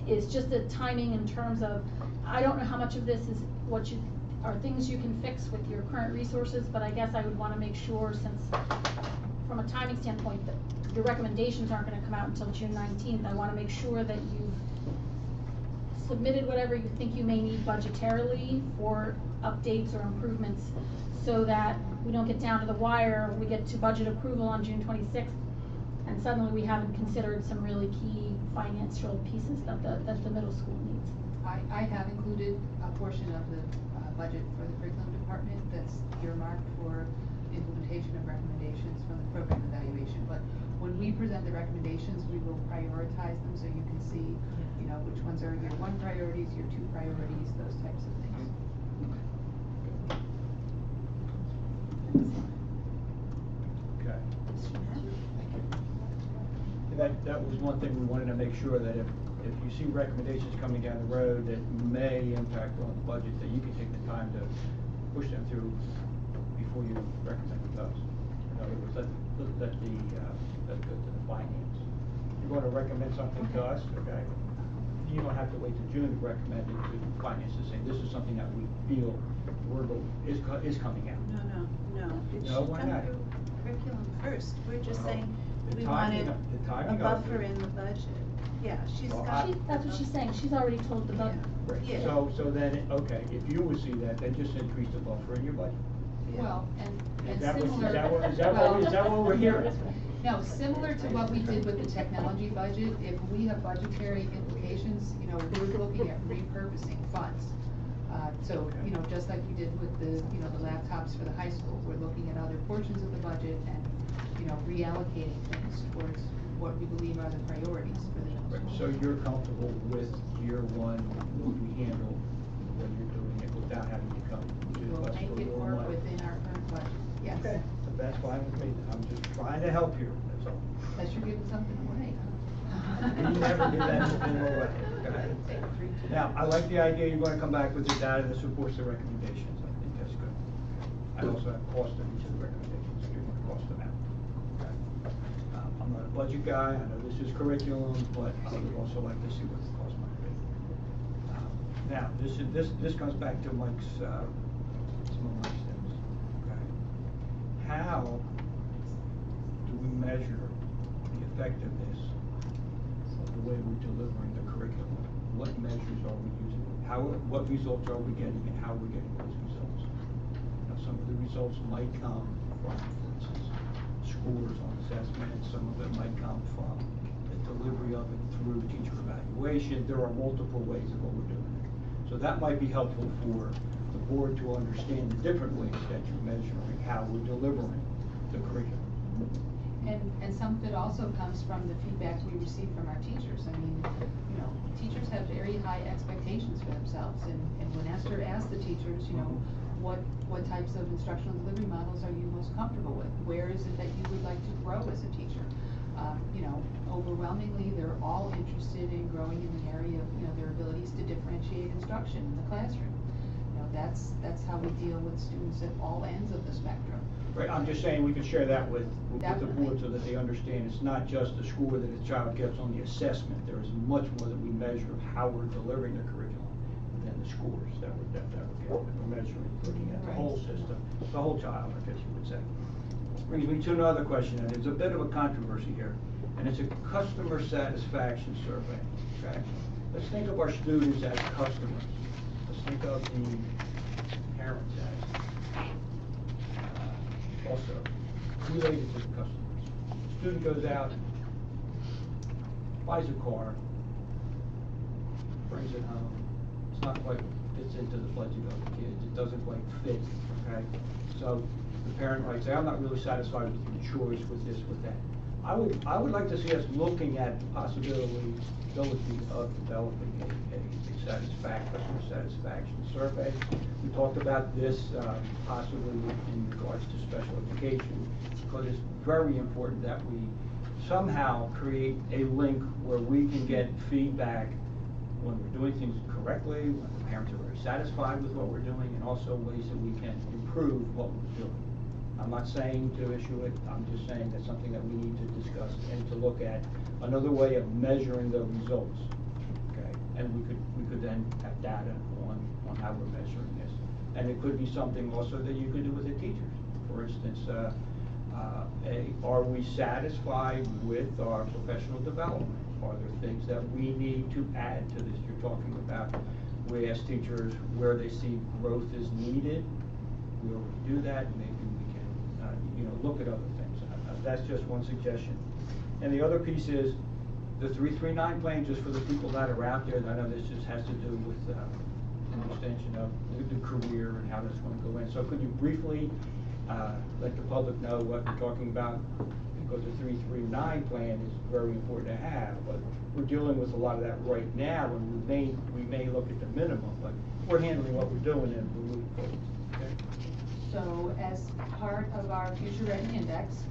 is just the timing in terms of, I don't know how much of this is are things you can fix with your current resources, but I guess I would want to make sure, since from a timing standpoint, that your recommendations aren't going to come out until June 19th, I want to make sure that you've submitted whatever you think you may need budgetarily for updates or improvements, so that we don't get down to the wire, we get to budget approval on June 26th, and suddenly we haven't considered some really key financial pieces that the middle school needs. I have included a portion of the budget for the curriculum department that's earmarked for implementation of recommendations from the program evaluation. But when we present the recommendations, we will prioritize them so you can see, you know, which ones are your 1 priorities, your 2 priorities, those types of things. Okay. That was one thing we wanted to make sure, that if you see recommendations coming down the road that may impact on the budget, that you can take the time to push them through before you recommend it to us. In other words, let go to the finance. You're going to recommend something to us, okay? You don't have to wait till June to recommend it to finance to say this is something that we feel is coming out. No. It No, should why come not? through curriculum first. We're just saying The we timing wanted of- the a timing of buffer it. in the budget. Yeah, she's Well, got. That's what she's saying, she's already told the budget. Right. Yeah. So then, okay, if you would see that, then just increase the buffer in your budget. Well, and Is that what similar. we're hearing? No, similar to what we did with the technology budget, if we have budgetary implications, you know, we're looking at repurposing funds. So, you know, just like we did with the, you know, the laptops for the high school, we're looking at other portions of the budget and, you know, reallocating things towards what we believe are the priorities for the middle Right, school. so you're comfortable with year one, will we handle when you're doing it without having to come to We'll us make for it your work money? within our current budget, yes. Okay, that's fine with me, I'm just trying to help you, that's all. Unless you're giving something away, huh? We never give anything away, okay? Now, I like the idea you're gonna come back with the data that supports the recommendations, I think that's good. I also have cost of each of the recommendations, if you want to cost them out. Okay? I'm not a budget guy, I know this is curriculum, but I would also like to see what the cost might be. Now, this comes back to Mike's, some of Mike's things, okay? How do we measure the effectiveness of the way we're delivering the curriculum? What measures are we using? What results are we getting and how are we getting those results? Now, some of the results might come from, for instance, scores on assessment. Some of it might come from the delivery of it through teacher evaluation. There are multiple ways of what we're doing. So that might be helpful for the board to understand the different ways that you're measuring how we're delivering the curriculum. And some of it also comes from the feedback we receive from our teachers. I mean, you know, teachers have very high expectations for themselves, and when Esther asked the teachers, you know, what types of instructional delivery models are you most comfortable with? Where is it that you would like to grow as a teacher? You know, overwhelmingly, they're all interested in growing in the area of, you know, their abilities to differentiate instruction in the classroom. You know, that's how we deal with students at all ends of the spectrum. Right, I'm just saying we can share that with the Definitely. board so that they understand it's not just the score that a child gets on the assessment. There is much more that we measure of how we're delivering the curriculum than the scores that we're getting. We're measuring, looking at the whole system, the whole child, I guess you would say. Brings me to another question, and there's a bit of a controversy here, and it's a customer satisfaction survey, okay? Let's think of our students as customers. Let's think of the parents as also related to the customers. Student goes out, buys a car, brings it home. It's not quite fits into the budget of the kids. It doesn't quite fit, okay? So the parent might say, I'm not really satisfied with your choice with this, with that. I would like to see us looking at the possibility of developing a customer satisfaction survey. We talked about this possibly in regards to special education, because it's very important that we somehow create a link where we can get feedback when we're doing things correctly, when the parents are very satisfied with what we're doing, and also ways that we can improve what we're doing. I'm not saying to issue it, I'm just saying that's something that we need to discuss and to look at another way of measuring the results, okay? And we could then have data on how we're measuring this. And it could be something also that you could do with the teachers. For instance, are we satisfied with our professional development? Are there things that we need to add to this? You're talking about, we ask teachers where they see growth is needed. We already do that, maybe we can look at other things. That's just one suggestion. And the other piece is the 339 plan, just for the people that are out there, and I know this just has to do with an extension of the career and how that's going to go in. So could you briefly let the public know what we're talking about? Because the 339 plan is very important to have, but we're dealing with a lot of that right now, and we may look at the minimum, but we're handling what we're doing and we're moving forward. Okay? So as part of our Future Ready Index,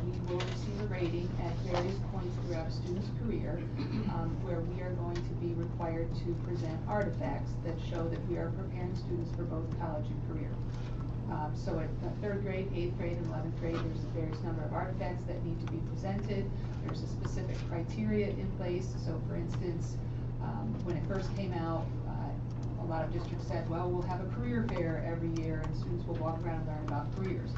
we will receive a rating at various points throughout a student's career, where we are going to be required to present artifacts that show that we are preparing students for both college and career. So at 3rd grade, 8th grade, and 11th grade, there's a various number of artifacts that need to be presented. There's a specific criteria in place. So for instance, when it first came out, a lot of districts said, well, we'll have a career fair every year and students will walk around and learn about careers.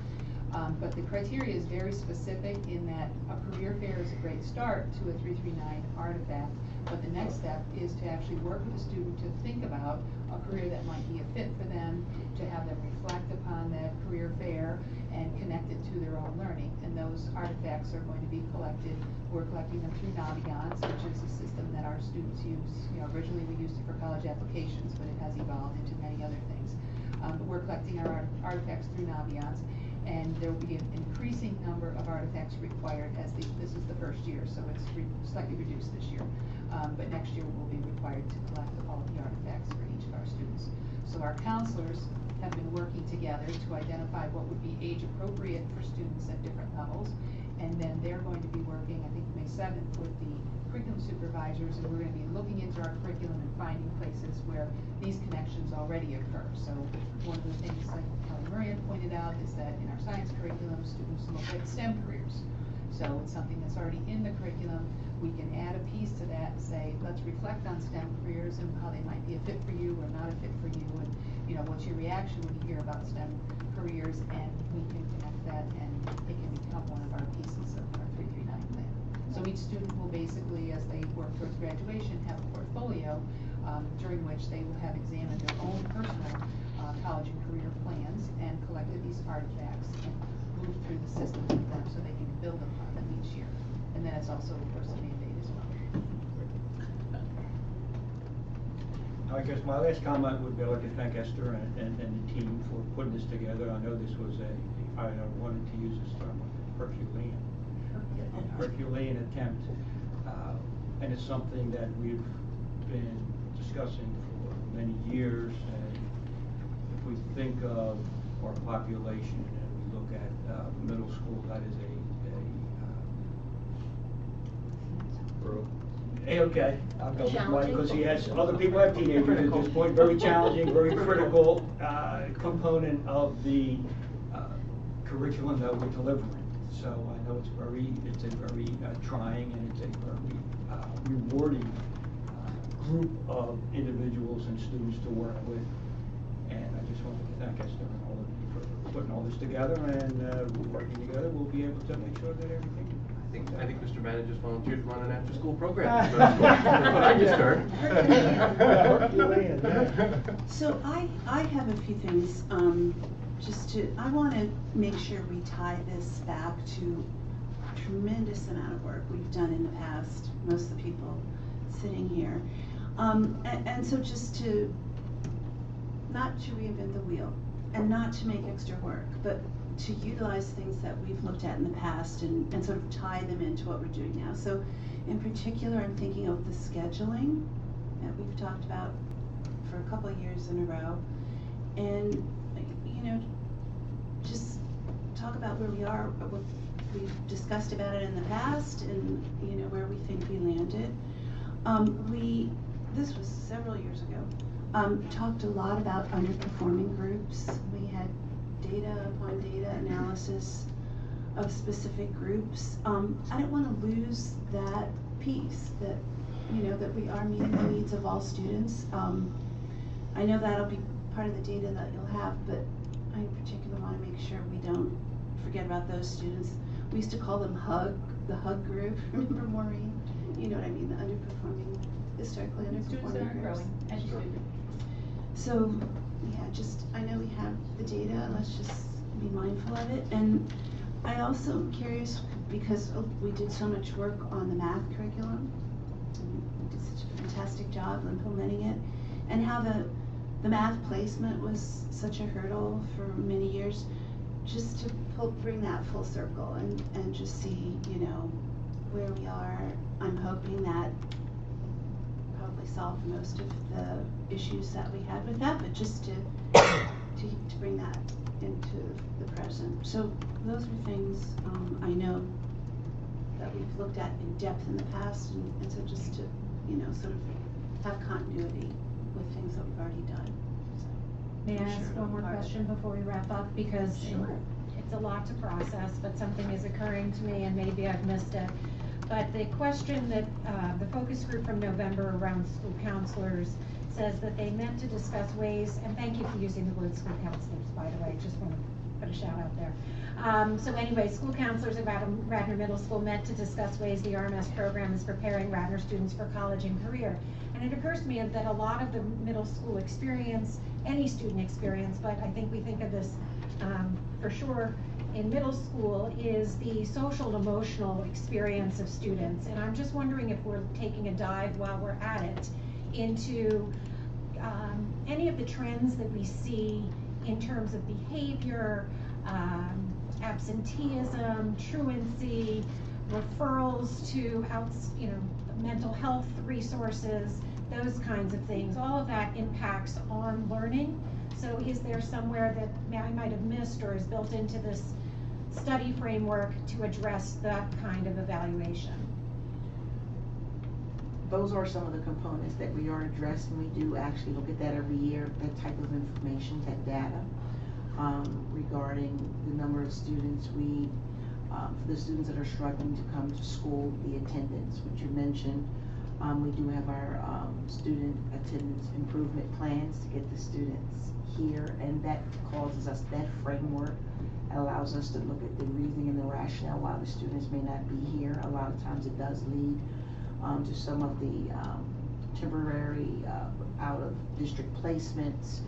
But the criteria is very specific in that a career fair is a great start to a 339 artifact, but the next step is to actually work with a student to think about a career that might be a fit for them, to have them reflect upon that career fair and connect it to their own learning. And those artifacts are going to be collected. We're collecting them through Naviance, which is a system that our students use. Originally we used it for college applications, but it has evolved into many other things. But we're collecting our artifacts through Naviance. And there will be an increasing number of artifacts required as this is the first year, so it's slightly reduced this year. But next year we'll be required to collect all of the artifacts for each of our students. So our counselors have been working together to identify what would be age appropriate for students at different levels. And then they're going to be working, I think, May 7th with the curriculum supervisors, and we're going to be looking into our curriculum and finding places where these connections already occur. So one of the things that Kelly Murray had pointed out is that in our science curriculum, students look at STEM careers. So it's something that's already in the curriculum. We can add a piece to that and say, let's reflect on STEM careers and how they might be a fit for you or not a fit for you, and what's your reaction when you hear about STEM careers, and we can connect that, and it can become one of our pieces of our 339 plan. So each student will basically, as they work towards graduation, have a portfolio during which they will have examined their own personal college and career plans and collected these artifacts and moved through the system with them so they can build upon them each year. And then it's also, of course, a mandate as well. I guess my last comment would be I'd like to thank Esther and the team for putting this together. I know this was I wanted to use this term, Herculean attempt. And it's something that we've been discussing for many years. And if we think of our population and we look at middle school, that is okay, I'll go with Mike because he has, other people have teenagers at this point, very challenging, very critical component of the curriculum that we're delivering. So I know it's a very trying and it's a very rewarding group of individuals and students to work with. And I just wanted to thank Esther and all of you for putting all this together, and working together, we'll be able to make sure that everything. I think Mr. Bannon just volunteered to run an after-school program. From what I just heard. So I have a few things. I want to make sure we tie this back to a tremendous amount of work we've done in the past, most of the people sitting here. And so just to, not to reinvent the wheel and not to make extra work, but to utilize things that we've looked at in the past and sort of tie them into what we're doing now. So in particular, I'm thinking of the scheduling that we've talked about for a couple of years in a row. And, just talk about where we are, we've discussed about it in the past and, where we think we landed. This was several years ago, talked a lot about underperforming groups. We had data upon data analysis of specific groups. I don't want to lose that piece that, that we are meeting the needs of all students. I know that'll be part of the data that you'll have, but I in particular want to make sure we don't forget about those students. We used to call them the hug group. Remember, Maureen? You know what I mean, the underperforming, historically underperforming groups. So, I know we have the data, let's just be mindful of it. And I also am curious, because we did so much work on the math curriculum, and we did such a fantastic job implementing it, and how the math placement was such a hurdle for many years, just to bring that full circle and just see, where we are. I'm hoping that probably solved most of the issues that we had with that, but just to bring that into the present. So those are things I know that we've looked at in depth in the past, and so just to, sort of have continuity with things that we've already done. So, may I ask one more question before we wrap up? Because it's a lot to process, but something is occurring to me and maybe I've missed it. But the question that the focus group from November around school counselors says that they meant to discuss ways, and thank you for using the word school counselors, by the way, just want to put a shout out there. So anyway, school counselors at Radnor Middle School meant to discuss ways the RMS program is preparing Radnor students for college and career. And it occurs to me that a lot of the middle school experience, any student experience, but I think we think of this for sure in middle school, is the social and emotional experience of students. And I'm just wondering if we're taking a dive while we're at it into any of the trends that we see in terms of behavior, absenteeism, truancy, referrals to mental health resources, those kinds of things. All of that impacts on learning. So is there somewhere that I might have missed or is built into this study framework to address that kind of evaluation? Those are some of the components that we are addressing. We do actually look at that every year, that type of information, that data, regarding the number of students for the students that are struggling to come to school, the attendance, which you mentioned. We do have our student attendance improvement plans to get the students here, and that causes us, that framework allows us to look at the reasoning and the rationale why the students may not be here. A lot of times it does lead to some of the temporary out of district placements,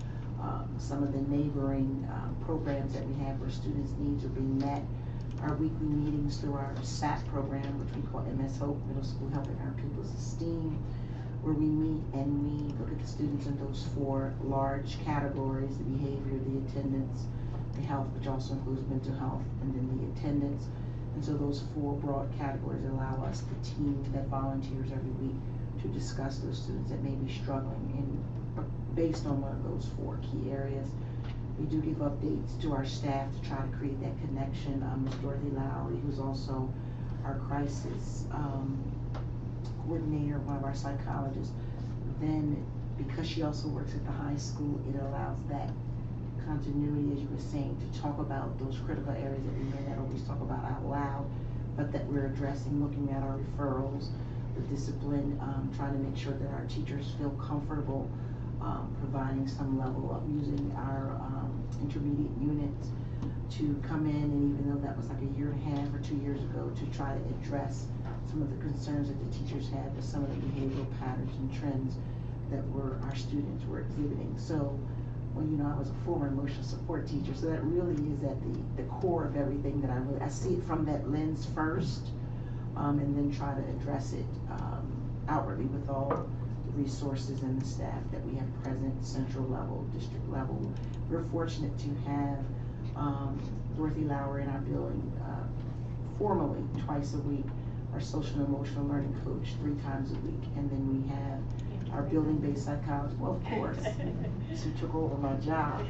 some of the neighboring programs that we have where students' needs are being met. Our weekly meetings through our SAP program, which we call MS Hope, Middle School Helping Our Pupils Esteem, where we meet and we look at the students in those 4 large categories: the behavior, the attendance, the health, which also includes mental health, and then the attendance. And so those 4 broad categories allow us, the team that volunteers every week, to discuss those students that may be struggling based on one of those 4 key areas. We do give updates to our staff to try to create that connection. Ms. Dorothy Lowry, who's also our crisis coordinator, one of our psychologists, then because she also works at the high school, it allows that continuity, as you were saying, to talk about those critical areas that we may not always talk about out loud, but that we're addressing, looking at our referrals, the discipline, trying to make sure that our teachers feel comfortable providing some level of using our intermediate units to come in, and even though that was like a year and a half or 2 years ago, to try to address some of the concerns that the teachers had with some of the behavioral patterns and trends that our students were exhibiting. So, well, I was a former emotional support teacher, so that really is at the core of everything that I see it from that lens first, and then try to address it outwardly with all resources and the staff that we have present, central level, district level. We're fortunate to have Dorothy Lauer in our building formally twice a week, our social and emotional learning coach 3 times a week, and then we have our building-based psychologist, well, of course, who took over my job.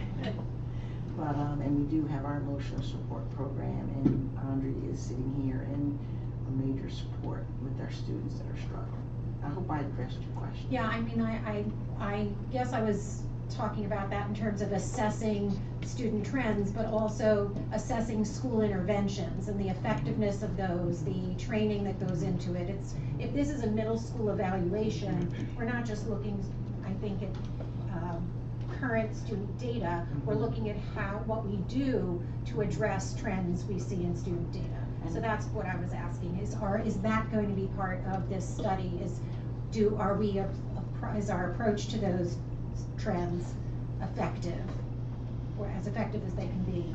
But and we do have our emotional support program, and Andrea is sitting here in a major support with our students that are struggling. I hope I addressed your question. Yeah, I mean, I guess I was talking about that in terms of assessing student trends, but also assessing school interventions and the effectiveness of those, the training that goes into it. If this is a middle school evaluation, we're not just looking, I think, at current student data. We're looking at what we do to address trends we see in student data. So that's what I was asking, is that going to be part of this study? Is our approach to those trends effective, or as effective as they can be,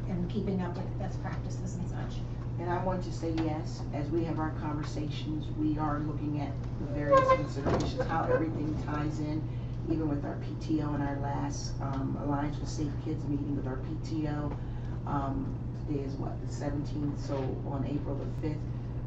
and keeping up with best practices and such? And I want to say yes, as we have our conversations, we are looking at the various considerations, how everything ties in, even with our PTO and our last Alliance with Safe Kids meeting with our PTO. Today is what, the 17th, so on April the 5th,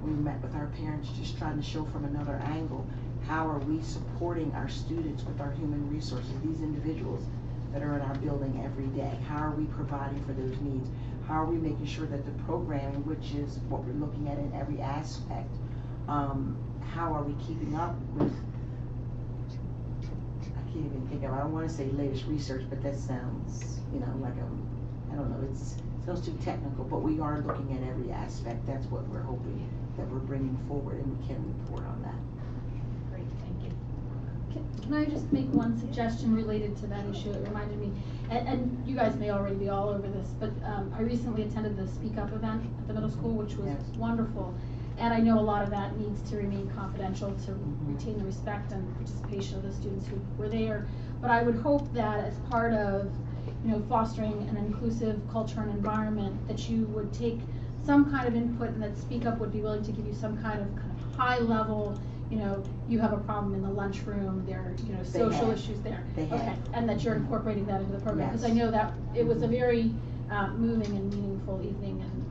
we met with our parents, just trying to show from another angle, how are we supporting our students with our human resources, these individuals that are in our building every day? How are we providing for those needs? How are we making sure that the programming, which is what we're looking at in every aspect, how are we keeping up with, I can't even think of, I don't want to say latest research, but that sounds, like I don't know, it sounds too technical, but we are looking at every aspect. That's what we're hoping that we're bringing forward, and we can report on that. Great, thank you. Can I just make one suggestion related to that issue? It reminded me, and you guys may already be all over this, but I recently attended the Speak Up event at the middle school, which was wonderful. And I know a lot of that needs to remain confidential to retain the respect and participation of the students who were there. But I would hope that as part of fostering an inclusive culture and environment, that you would take some kind of input, and that Speak Up would be willing to give you some kind of high level, you have a problem in the lunchroom, there are, social issues there. Okay, and that you're incorporating that into the program. Because I know that it was a very moving and meaningful evening, and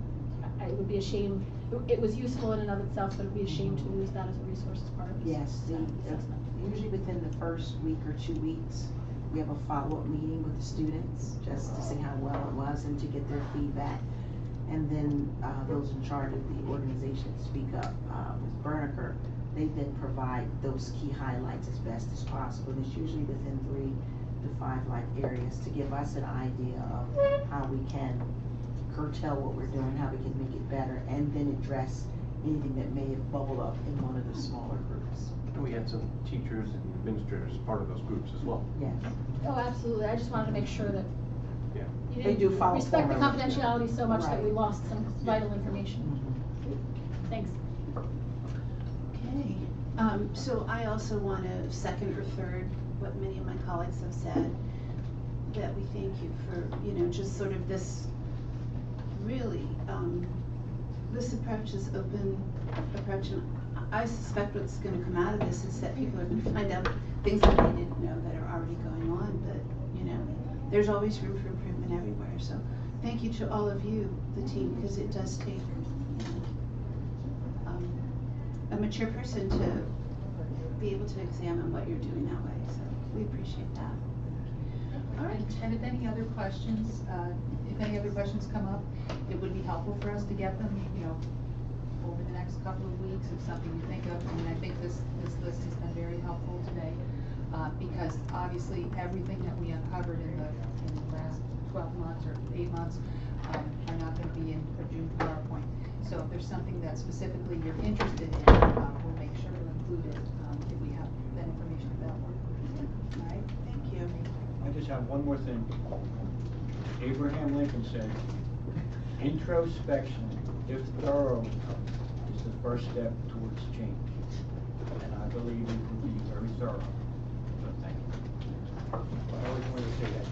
it would be a shame, it was useful in and of itself, but it would be a shame to lose that as a resource as part of this Yes, assessment. usually within the first week or 2 weeks, we have a follow-up meeting with the students, just to see how well it was and to get their feedback. And then, those in charge of the organization speak up, Ms. Berniker, they then provide those key highlights as best as possible. And it's usually within 3 to 5 life areas to give us an idea of how we can curtail what we're doing, how we can make it better, and then address anything that may have bubbled up in one of the smaller groups. And we had some teachers and administrators as part of those groups as well. Yes. Oh, absolutely, I just wanted to make sure that Yeah. you They do didn't follow respect the format. confidentiality so much that we Right. lost some vital information. Thanks. Okay, so I also want to second or third what many of my colleagues have said, that we thank you for, just sort of this really, this approach is open approach, and I suspect what's going to come out of this is that people are going to find out things that they didn't know that are already going on, but, there's always room for improvement everywhere, so thank you to all of you, the team, because it does take a mature person to be able to examine what you're doing that way, so we appreciate that. All right, and if any other questions, come up, it would be helpful for us to get them, over the next couple of weeks, if something you think of. I mean, I think this list has been very helpful today, because obviously everything that we uncovered in the last 12 months or 8 months are not going to be in a June PowerPoint. So if there's something that specifically you're interested in, we'll make sure to include it if we have that information available. All right, thank you. I just have one more thing. Abraham Lincoln said, introspection, if thorough, is the first step towards change. And I believe it will be very thorough. So thank you. I always wanted to say that.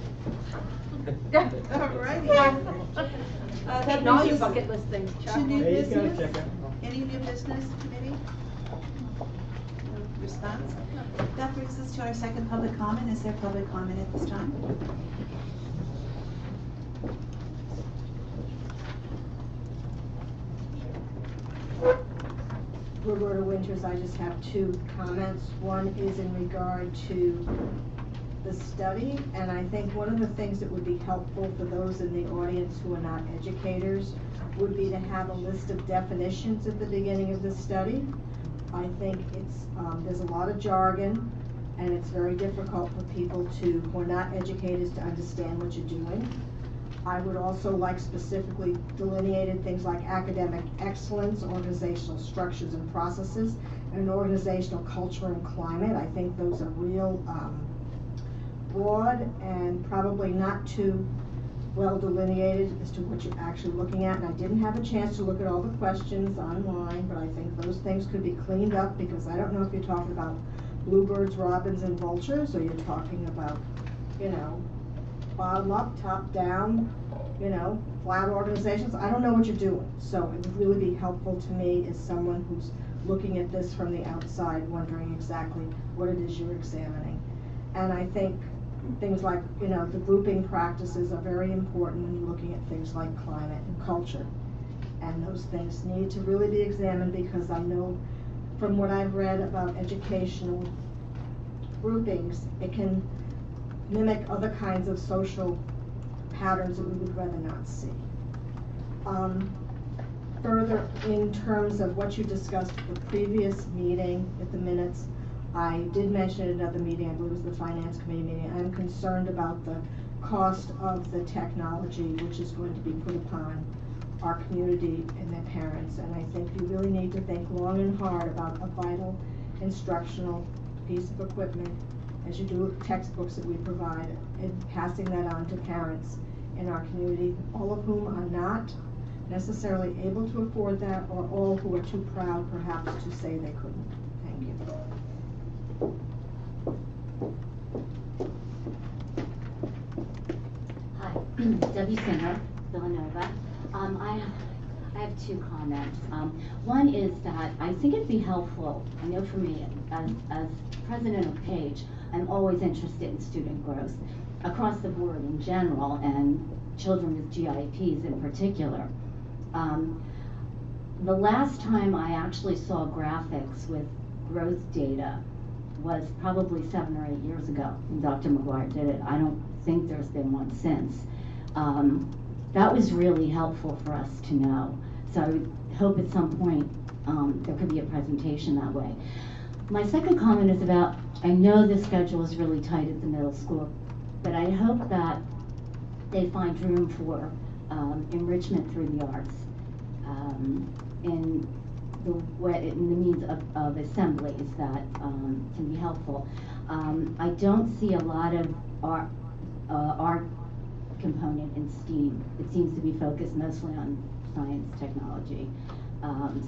All righty. That Hitting all brings your us bucket list things, Chuck. to new There you go, business. check it. Any new business, committee? No response? That brings us to our second public comment. Is there public comment at this time? Roberta Winters, I just have 2 comments. One is in regard to the study, and I think one of the things that would be helpful for those in the audience who are not educators would be to have a list of definitions at the beginning of the study. I think there's a lot of jargon, and it's very difficult for people who are not educators to understand what you're doing. I would also like specifically delineated things like academic excellence, organizational structures and processes, and organizational culture and climate. I think those are real broad and probably not too well delineated as to what you're actually looking at. And I didn't have a chance to look at all the questions online, but I think those things could be cleaned up, because I don't know if you're talking about bluebirds, robins, and vultures, or you're talking about, bottom up, top down, flat organizations. I don't know what you're doing. So it would really be helpful to me as someone who's looking at this from the outside, wondering exactly what it is you're examining. And I think things like, the grouping practices are very important when you're looking at things like climate and culture. And those things need to really be examined, because I know from what I've read about educational groupings, it can mimic other kinds of social patterns that we would rather not see. Further, in terms of what you discussed at the previous meeting, at the minutes, I did mention at another meeting, I believe it was the Finance Committee meeting, I'm concerned about the cost of the technology which is going to be put upon our community and their parents. And I think you really need to think long and hard about a vital instructional piece of equipment, as you do with textbooks that we provide, and passing that on to parents in our community, all of whom are not necessarily able to afford that, or all who are too proud perhaps to say they couldn't. Thank you. Hi, Debbie Singer, Villanova. I have 2 comments. One is that I think it'd be helpful, I know for me, as president of PAGE, I'm always interested in student growth across the board in general, and children with GIPs in particular. The last time I actually saw graphics with growth data was probably 7 or 8 years ago, when Dr. McGuire did it. I don't think there's been one since. That was really helpful for us to know. So I would hope at some point there could be a presentation that way. My second comment is about, I know the schedule is really tight at the middle school, but I hope that they find room for enrichment through the arts in the means of assemblies that can be helpful. I don't see a lot of art component in STEAM. It seems to be focused mostly on science, technology.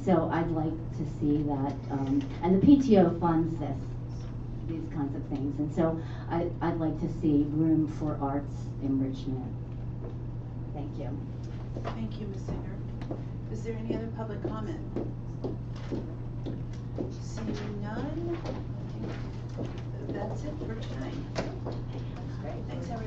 So I'd like to see that, and the PTO funds these kinds of things, and so I'd like to see room for arts enrichment. Thank you. Thank you, Ms. Singer. Is there any other public comment? Seeing none, I think that's it for tonight. Thanks, everyone.